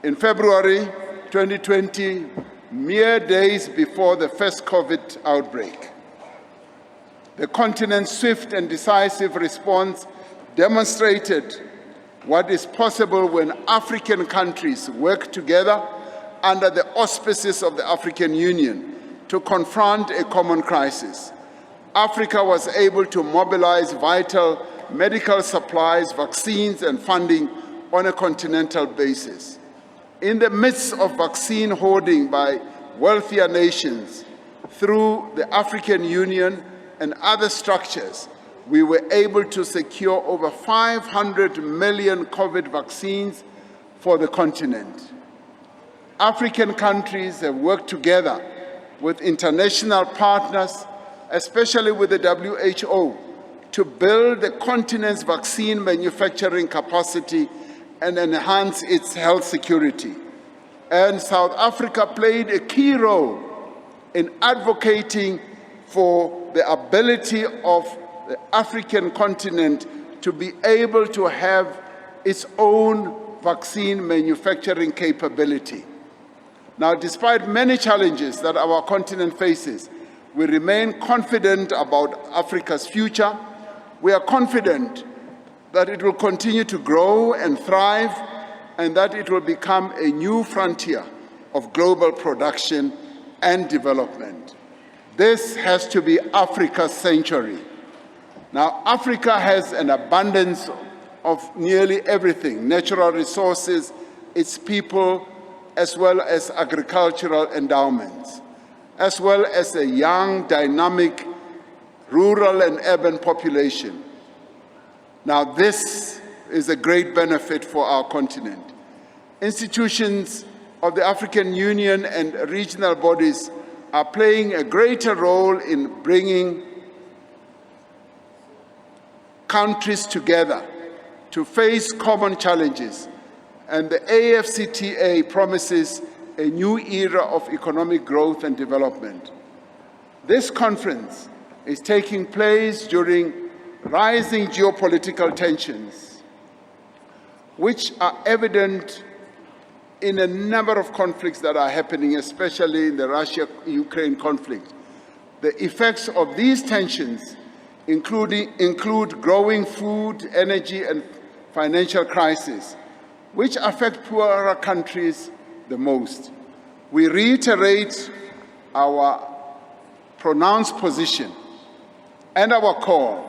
in February 2020, mere days before the first COVID outbreak. The continent's swift and decisive response demonstrated what is possible when African countries work together under the auspices of the African Union to confront a common crisis. Africa was able to mobilize vital medical supplies, vaccines, and funding on a continental basis. In the midst of vaccine hoarding by wealthier nations through the African Union and other structures, we were able to secure over 500 million COVID vaccines for the continent. African countries have worked together with international partners, especially with the WHO, to build the continent's vaccine manufacturing capacity and enhance its health security. And South Africa played a key role in advocating for the ability of the African continent to be able to have its own vaccine manufacturing capability. Now, despite many challenges that our continent faces, we remain confident about Africa's future. We are confident that it will continue to grow and thrive, and that it will become a new frontier of global production and development. This has to be Africa's century. Now, Africa has an abundance of nearly everything: natural resources, its people, as well as agricultural endowments, as well as a young, dynamic, rural and urban population. Now, this is a great benefit for our continent. Institutions of the African Union and regional bodies are playing a greater role in bringing countries together to face common challenges, and the AfCFTA promises a new era of economic growth and development. This conference is taking place during rising geopolitical tensions, which are evident in a number of conflicts that are happening, especially in the Russia-Ukraine conflict. The effects of these tensions include growing food, energy, and financial crises, which affect poorer countries the most. We reiterate our pronounced position and our call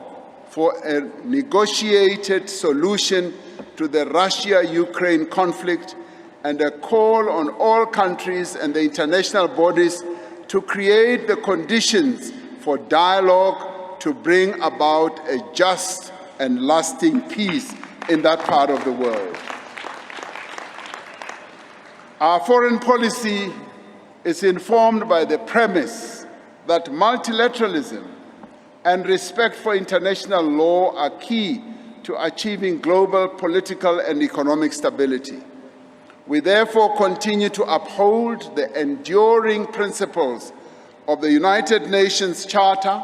for a negotiated solution to the Russia-Ukraine conflict, and a call on all countries and the international bodies to create the conditions for dialogue to bring about a just and lasting peace in that part of the world. Our foreign policy is informed by the premise that multilateralism and respect for international law are key to achieving global political and economic stability. We therefore continue to uphold the enduring principles of the United Nations Charter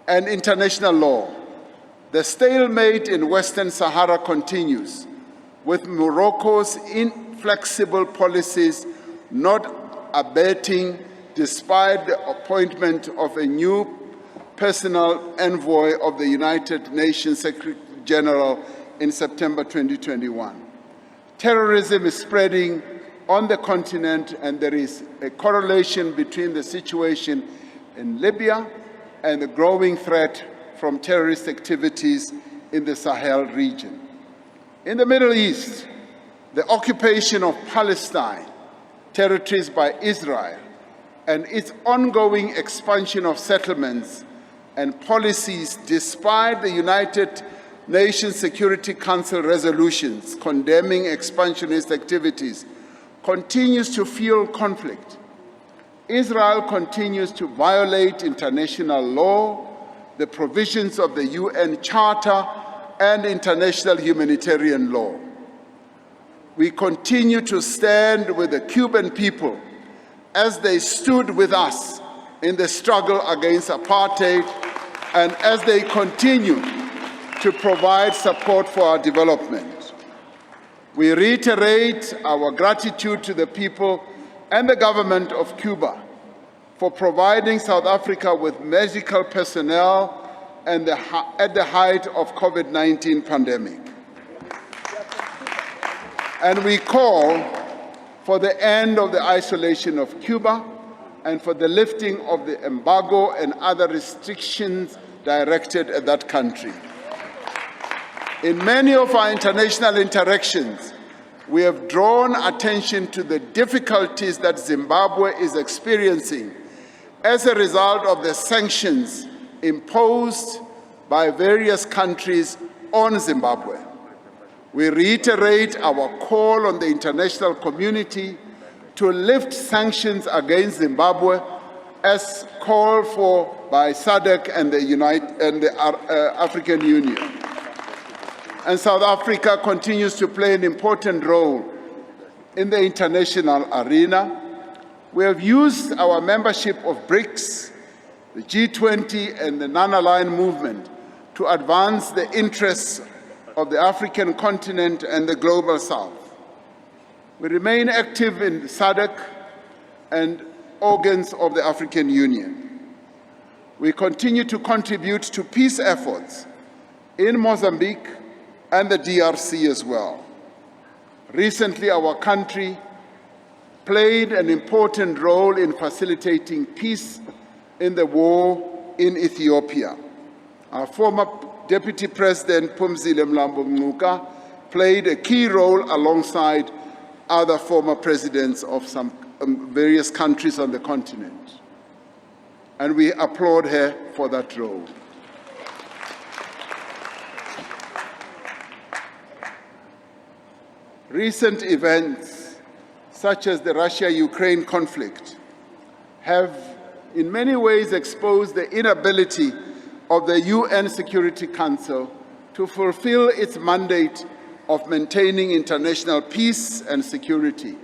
and international law. The stalemate in Western Sahara continues, with Morocco's inflexible policies not abating despite the appointment of a new personal envoy of the United Nations Secretary General in September 2021. Terrorism is spreading on the continent, and there is a correlation between the situation in Libya and the growing threat from terrorist activities in the Sahel region. In the Middle East, the occupation of Palestine territories by Israel and its ongoing expansion of settlements and policies despite the United Nations Security Council resolutions condemning expansionist activities continues to fuel conflict. Israel continues to violate international law, the provisions of the UN Charter, and international humanitarian law. We continue to stand with the Cuban people as they stood with us in the struggle against apartheid and as they continue to provide support for our development. We reiterate our gratitude to the people and the government of Cuba for providing South Africa with medical personnel and at the height of COVID-19 pandemic. And we call for the end of the isolation of Cuba and for the lifting of the embargo and other restrictions directed at that country. In many of our international interactions, we have drawn attention to the difficulties that Zimbabwe is experiencing as a result of the sanctions imposed by various countries on Zimbabwe. We reiterate our call on the international community to lift sanctions against Zimbabwe as called for by SADC and the African Union. And South Africa continues to play an important role in the international arena. We have used our membership of BRICS, the G20, and the non-aligned movement to advance the interests of the African continent and the global South. We remain active in SADC and organs of the African Union. We continue to contribute to peace efforts in Mozambique and the DRC as well. Recently, our country played an important role in facilitating peace in the war in Ethiopia. Our former Deputy President Phumzile Mlambo Ngcuka played a key role alongside other former presidents of some various countries on the continent. And we applaud her for that role. Recent events, such as the Russia-Ukraine conflict, have in many ways exposed the inability of the UN Security Council to fulfill its mandate of maintaining international peace and security.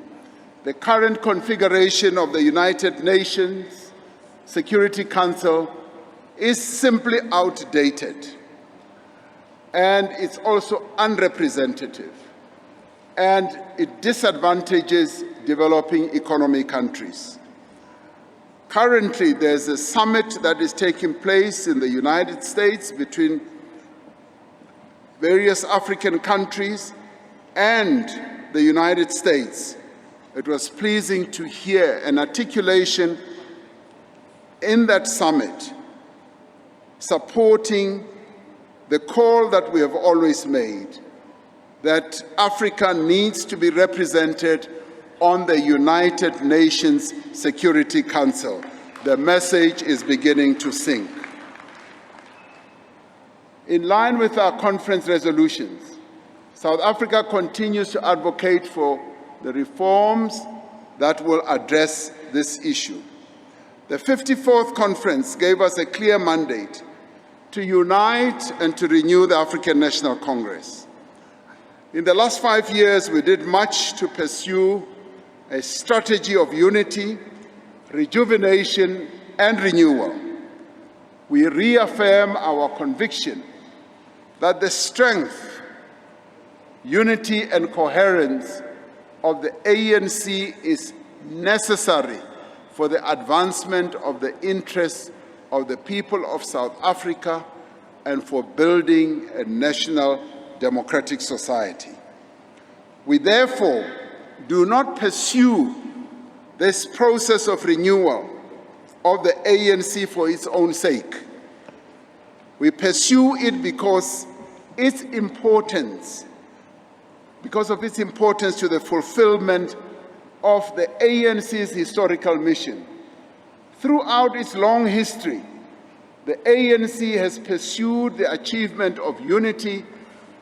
The current configuration of the United Nations Security Council is simply outdated, and it's also unrepresentative, and it disadvantages developing economy countries. Currently, there's a summit that is taking place in the United States between various African countries and the United States. It was pleasing to hear an articulation in that summit supporting the call that we have always made, that Africa needs to be represented on the United Nations Security Council. The message is beginning to sink. In line with our conference resolutions, South Africa continues to advocate for the reforms that will address this issue. The 54th conference gave us a clear mandate to unite and to renew the African National Congress. In the last 5 years, we did much to pursue a strategy of unity, rejuvenation, and renewal. We reaffirm our conviction that the strength, unity, and coherence of the ANC is necessary for the advancement of the interests of the people of South Africa and for building a national democratic society. We therefore do not pursue this process of renewal of the ANC for its own sake. We pursue it because of its importance to the fulfillment of the ANC's historical mission. Throughout its long history, the ANC has pursued the achievement of unity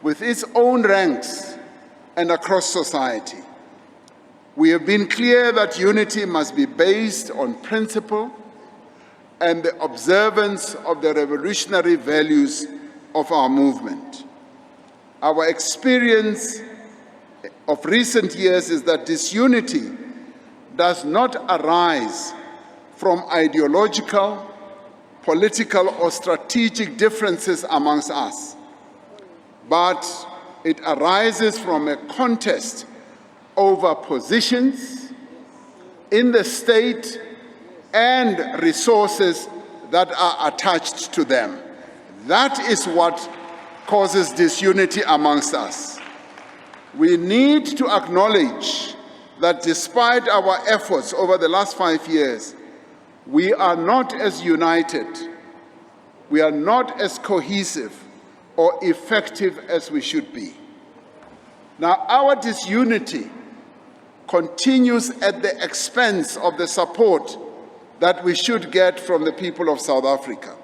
with its own ranks and across society. We have been clear that unity must be based on principle and the observance of the revolutionary values of our movement. Our experience of recent years is that disunity does not arise from ideological, political, or strategic differences amongst us, but it arises from a contest over positions in the state and resources that are attached to them. That is what causes disunity amongst us. We need to acknowledge that despite our efforts over the last 5 years, we are not as united, we are not as cohesive or effective as we should be. Now, our disunity continues at the expense of the support that we should get from the people of South Africa.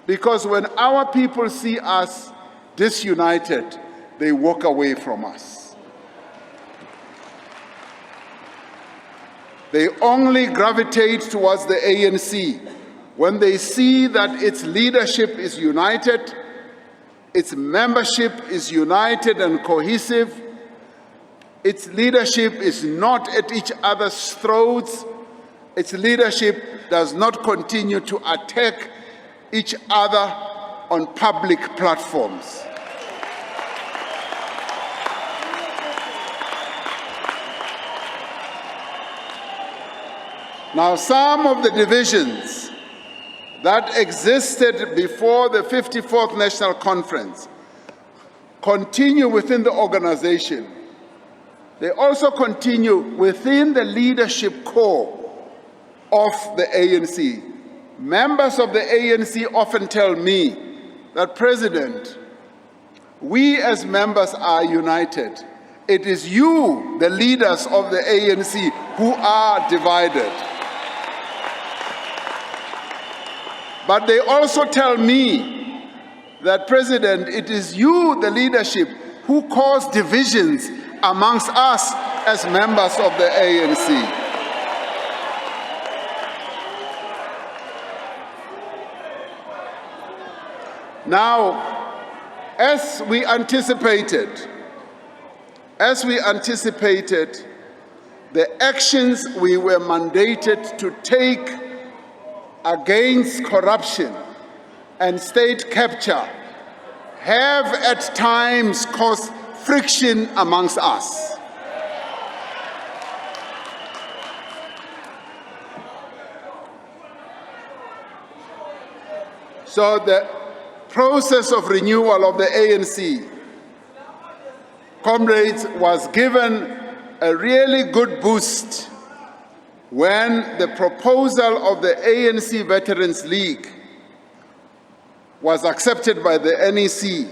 Because when our people see us disunited, they walk away from us. They only gravitate towards the ANC when they see that its leadership is united, its membership is united and cohesive, its leadership is not at each other's throats, its leadership does not continue to attack each other on public platforms. Now, some of the divisions that existed before the 54th National Conference continue within the organization. They also continue within the leadership core of the ANC. Members of the ANC often tell me that, President, we as members are united. It is you, the leaders of the ANC, who are divided. But they also tell me that, President, it is you, the leadership, who cause divisions amongst us as members of the ANC. Now, as we anticipated, the actions we were mandated to take against corruption and state capture have at times caused friction amongst us. So the process of renewal of the ANC, comrades, was given a really good boost when the proposal of the ANC Veterans League was accepted by the NEC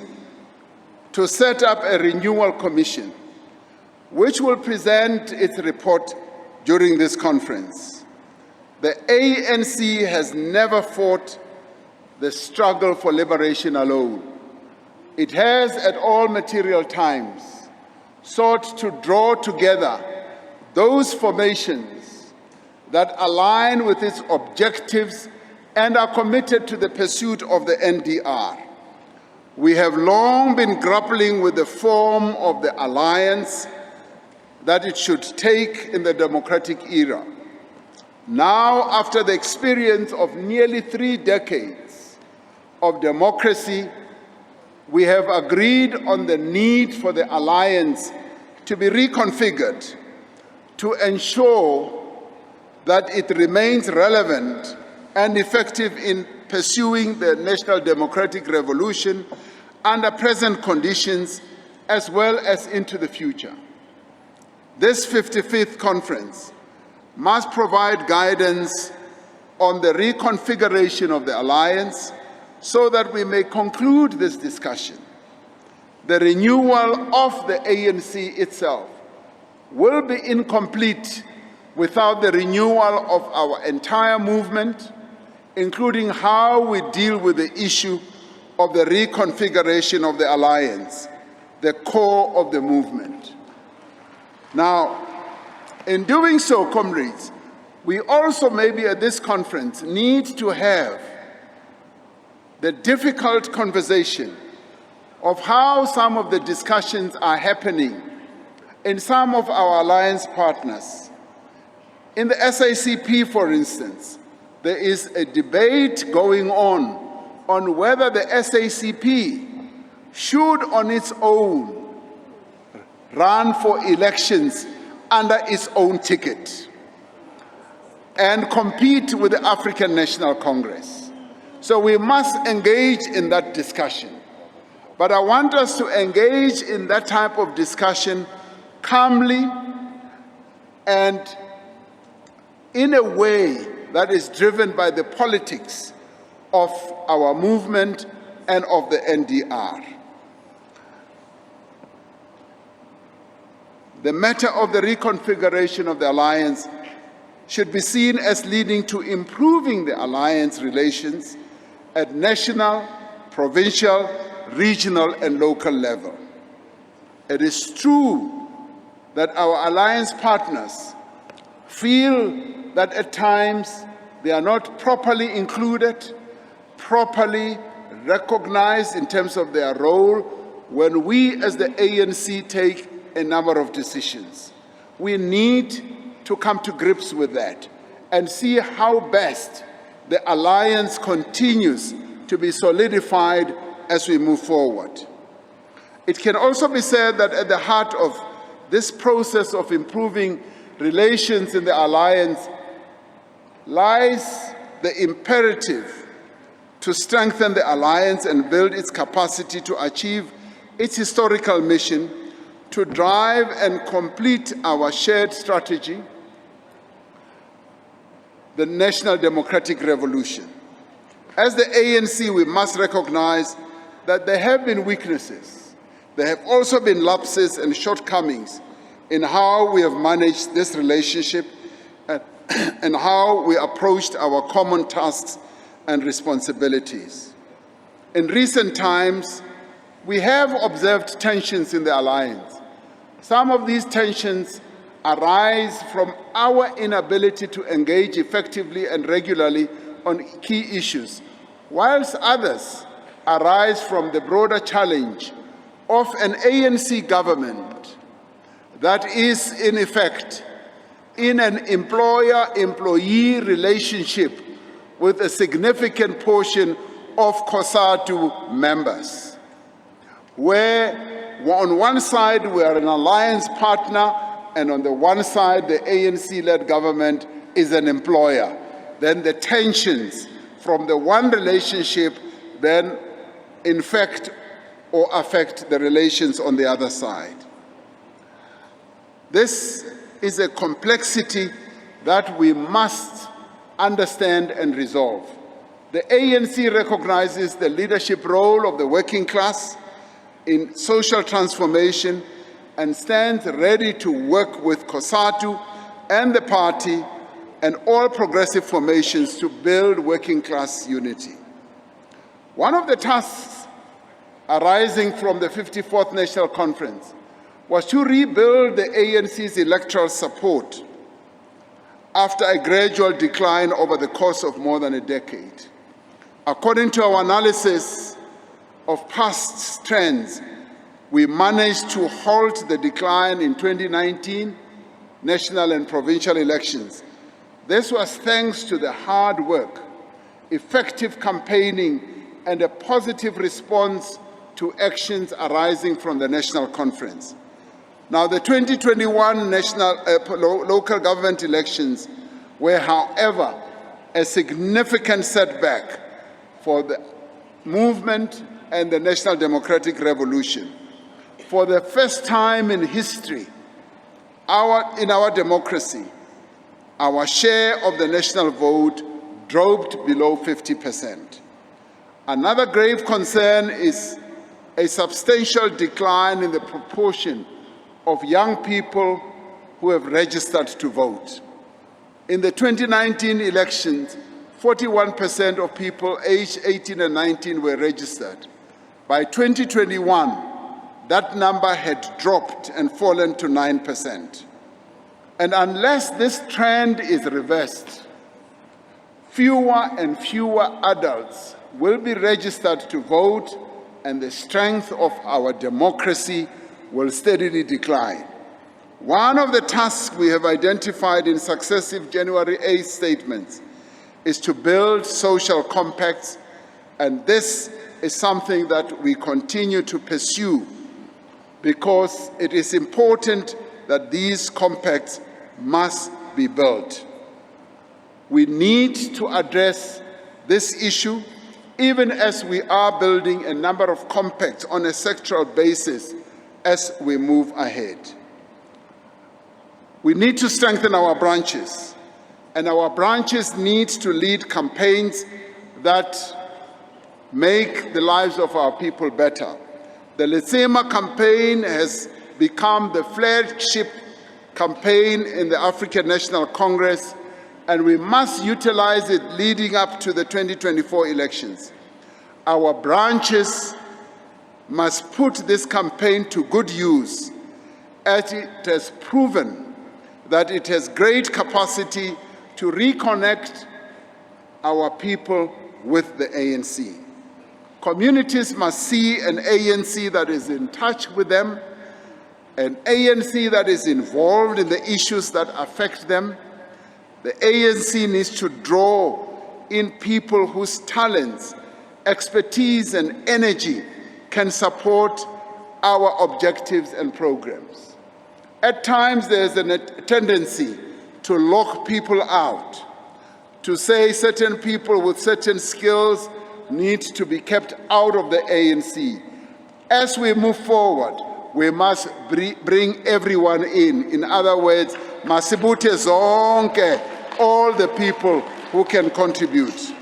to set up a renewal commission, which will present its report during this conference. The ANC has never fought the struggle for liberation alone. It has at all material times sought to draw together those formations that align with its objectives and are committed to the pursuit of the NDR. We have long been grappling with the form of the alliance that it should take in the democratic era. Now, after the experience of nearly 3 decades of democracy, we have agreed on the need for the alliance to be reconfigured to ensure that it remains relevant and effective in pursuing the national democratic revolution under present conditions as well as into the future. This 55th conference must provide guidance on the reconfiguration of the alliance so that we may conclude this discussion. The renewal of the ANC itself will be incomplete without the renewal of our entire movement, including how we deal with the issue of the reconfiguration of the alliance, the core of the movement. Now, in doing so, comrades, we also maybe at this conference need to have the difficult conversation of how some of the discussions are happening in some of our alliance partners. In the SACP, for instance, there is a debate going on whether the SACP should on its own run for elections under its own ticket and compete with the African National Congress. So we must engage in that discussion. But I want us to engage in that type of discussion calmly and in a way that is driven by the politics of our movement and of the NDR. The matter of the reconfiguration of the alliance should be seen as leading to improving the alliance relations at national, provincial, regional, and local level. It is true that our alliance partners feel that at times they are not properly included, properly recognized in terms of their role when we as the ANC take a number of decisions. We need to come to grips with that and see how best the alliance continues to be solidified as we move forward. It can also be said that at the heart of this process of improving relations in the alliance lies the imperative to strengthen the alliance and build its capacity to achieve its historical mission to drive and complete our shared strategy, the national democratic revolution. As the ANC, we must recognize that there have been weaknesses. There have also been lapses and shortcomings in how we have managed this relationship and how we approached our common tasks and responsibilities. In recent times, we have observed tensions in the alliance. Some of these tensions arise from our inability to engage effectively and regularly on key issues, whilst others arise from the broader challenge of an ANC government that is, in effect, in an employer-employee relationship with a significant portion of COSATU members, where on one side we are an alliance partner and on the one side the ANC-led government is an employer. Then the tensions from the one relationship then infect or affect the relations on the other side. This is a complexity that we must understand and resolve. The ANC recognizes the leadership role of the working class in social transformation and stands ready to work with COSATU and the party and all progressive formations to build working class unity. One of the tasks arising from the 54th National Conference was to rebuild the ANC's electoral support after a gradual decline over the course of more than a decade. According to our analysis, of past trends, we managed to halt the decline in 2019 national and provincial elections. This was thanks to the hard work, effective campaigning, and a positive response to actions arising from the National Conference. Now, the 2021 local government elections were, however, a significant setback for the movement and the National Democratic Revolution. For the first time in history, in our democracy, our share of the national vote dropped below 50%. Another grave concern is a substantial decline in the proportion of young people who have registered to vote. In the 2019 elections, 41% of people aged 18 and 19 were registered. By 2021, that number had dropped and fallen to 9%. And unless this trend is reversed, fewer and fewer adults will be registered to vote, and the strength of our democracy will steadily decline. One of the tasks we have identified in successive January 8 statements is to build social compacts, and this is something that we continue to pursue because it is important that these compacts must be built. We need to address this issue even as we are building a number of compacts on a sectoral basis as we move ahead. We need to strengthen our branches, and our branches need to lead campaigns that make the lives of our people better. The Letsema campaign has become the flagship campaign in the African National Congress, and we must utilize it leading up to the 2024 elections. Our branches must put this campaign to good use, as it has proven that it has great capacity to reconnect our people with the ANC. Communities must see an ANC that is in touch with them, an ANC that is involved in the issues that affect them. The ANC needs to draw in people whose talents, expertise, and energy can support our objectives and programs. At times, there's a tendency to lock people out, to say certain people with certain skills need to be kept out of the ANC. As we move forward, we must bring everyone in. In other words, masibute zonke, all the people who can contribute.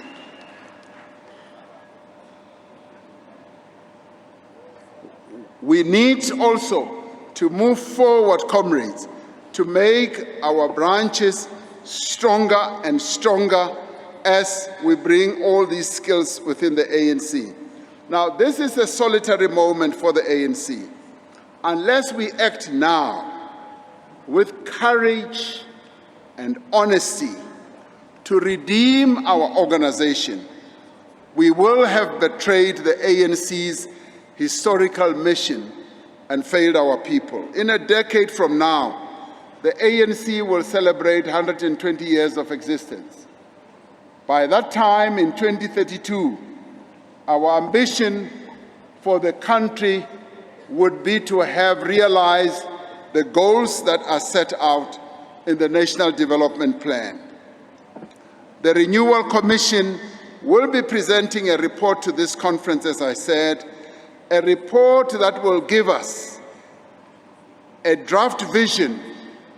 We need also to move forward, comrades, to make our branches stronger and stronger as we bring all these skills within the ANC. Now, this is a solitary moment for the ANC. Unless we act now with courage and honesty to redeem our organization, we will have betrayed the ANC's historical mission and failed our people. In a decade from now, the ANC will celebrate 120 years of existence. By that time, in 2032, our ambition for the country would be to have realized the goals that are set out in the National Development Plan. The Renewal Commission will be presenting a report to this conference, as I said, a report that will give us a draft vision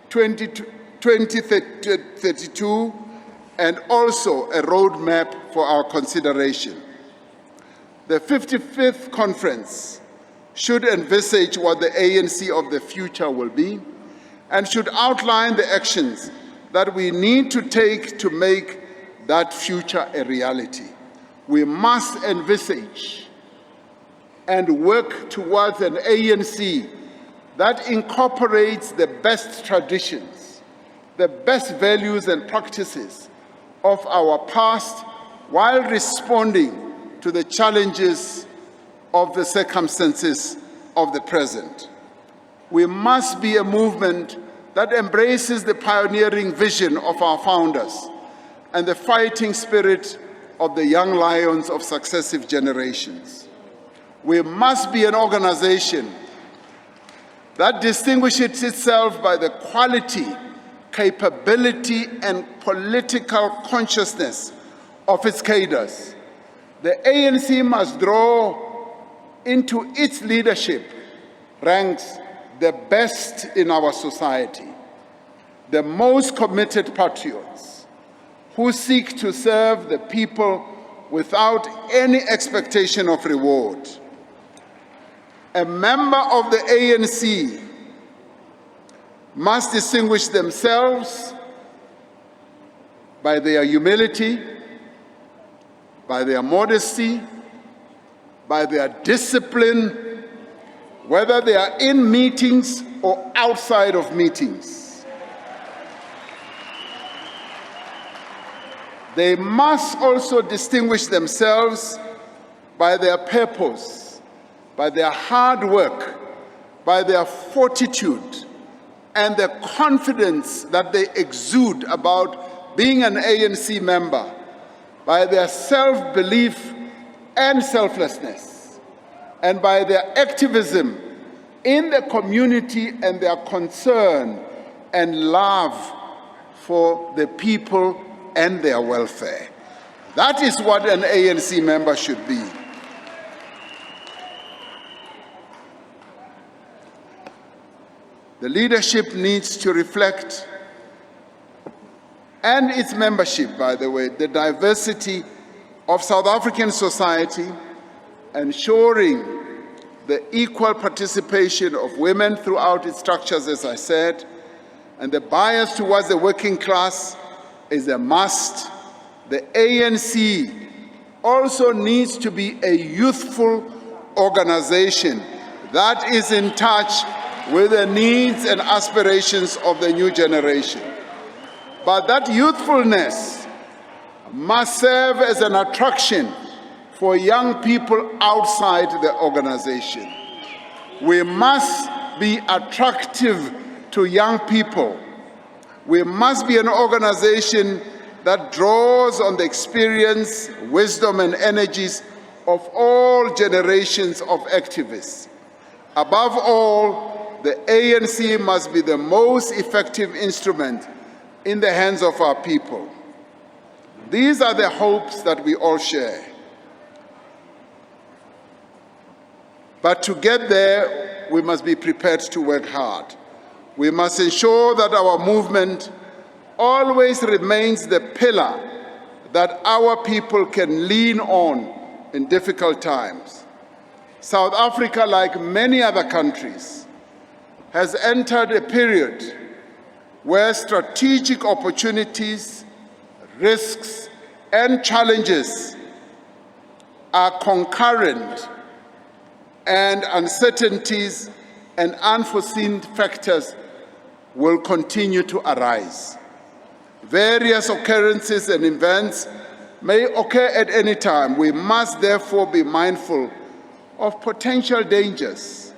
2032 and also a roadmap for our consideration. The 55th conference should envisage what the ANC of the future will be and should outline the actions that we need to take to make that future a reality. We must envisage and work towards an ANC that incorporates the best traditions, the best values and practices of our past while responding to the challenges of the circumstances of the present. We must be a movement that embraces the pioneering vision of our founders and the fighting spirit of the young lions of successive generations. We must be an organization that distinguishes itself by the quality, capability, and political consciousness of its cadres. The ANC must draw into its leadership ranks the best in our society, the most committed patriots who seek to serve the people without any expectation of reward. A member of the ANC must distinguish themselves by their humility, by their modesty, by their discipline, whether they are in meetings or outside of meetings. They must also distinguish themselves by their purpose, by their hard work, by their fortitude, and the confidence that they exude about being an ANC member, by their self-belief and selflessness, and by their activism in the community and their concern and love for the people and their welfare. That is what an ANC member should be. The leadership needs to reflect, and its membership, by the way, the diversity of South African society, ensuring the equal participation of women throughout its structures, as I said, and the bias towards the working class is a must. The ANC also needs to be a youthful organization that is in touch with the needs and aspirations of the new generation. But that youthfulness must serve as an attraction for young people outside the organization. We must be attractive to young people. We must be an organization that draws on the experience, wisdom, and energies of all generations of activists. Above all, the ANC must be the most effective instrument in the hands of our people. These are the hopes that we all share. But to get there, we must be prepared to work hard. We must ensure that our movement always remains the pillar that our people can lean on in difficult times. South Africa, like many other countries, has entered a period where strategic opportunities, risks, and challenges are concurrent, and uncertainties and unforeseen factors will continue to arise. Various occurrences and events may occur at any time. We must therefore be mindful of potential dangers.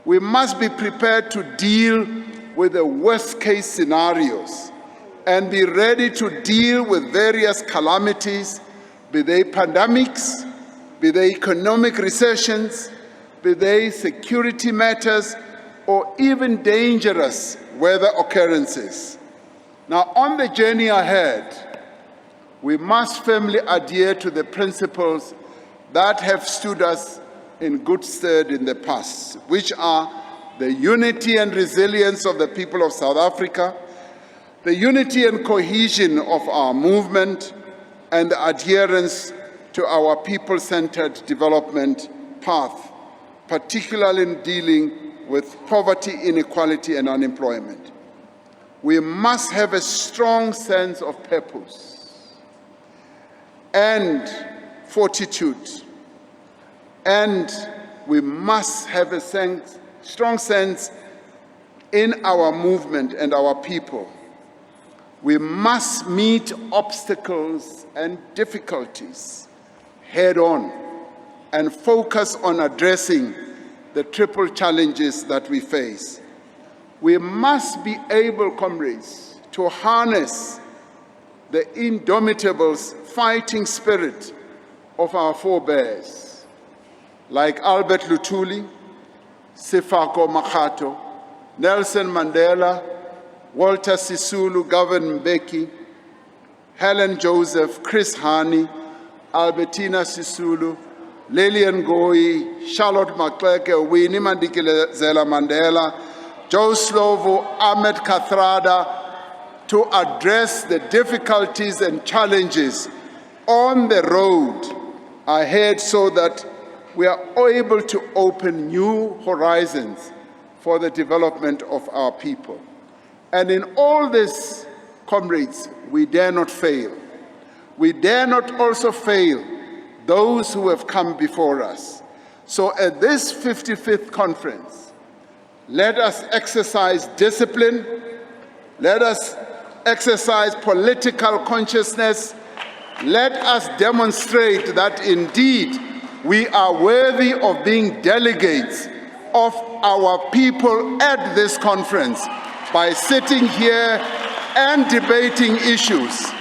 We must be prepared to deal with the worst-case scenarios and be ready to deal with various calamities, be they pandemics, be they economic recessions, be they security matters, or even dangerous weather occurrences. Now, on the journey ahead, we must firmly adhere to the principles that have stood us in good stead in the past, which are the unity and resilience of the people of South Africa, the unity and cohesion of our movement, and the adherence to our people-centered development path, particularly in dealing with poverty, inequality, and unemployment. We must have a strong sense of purpose and fortitude, and we must have a strong sense in our movement and our people. We must meet obstacles and difficulties head on. and focus on addressing the triple challenges that we face. We must be able, comrades, to harness the indomitable fighting spirit of our forebears, like Albert Luthuli, Sefako Makgato, Nelson Mandela, Walter Sisulu, Govan Mbeki, Helen Joseph, Chris Hani, Albertina Sisulu, Lillian Ngoyi, Charlotte Maxeke, Winnie Madikizela Mandela, Joe Slovo, Ahmed Kathrada, to address the difficulties and challenges on the road ahead so that we are able to open new horizons for the development of our people. And in all this, comrades, we dare not fail. We dare not also fail those who have come before us. So at this 55th conference, let us exercise discipline, let us exercise political consciousness, let us demonstrate that indeed we are worthy of being delegates of our people at this conference by sitting here and debating issues.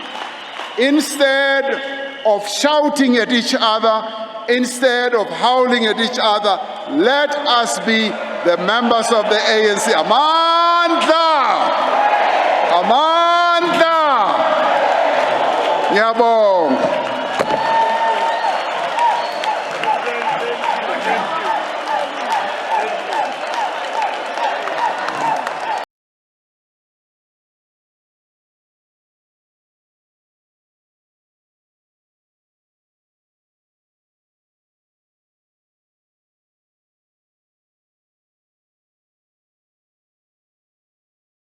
Instead of shouting at each other, instead of howling at each other, let us be the members of the ANC. Amandla! Amandla! Ngiyabonga.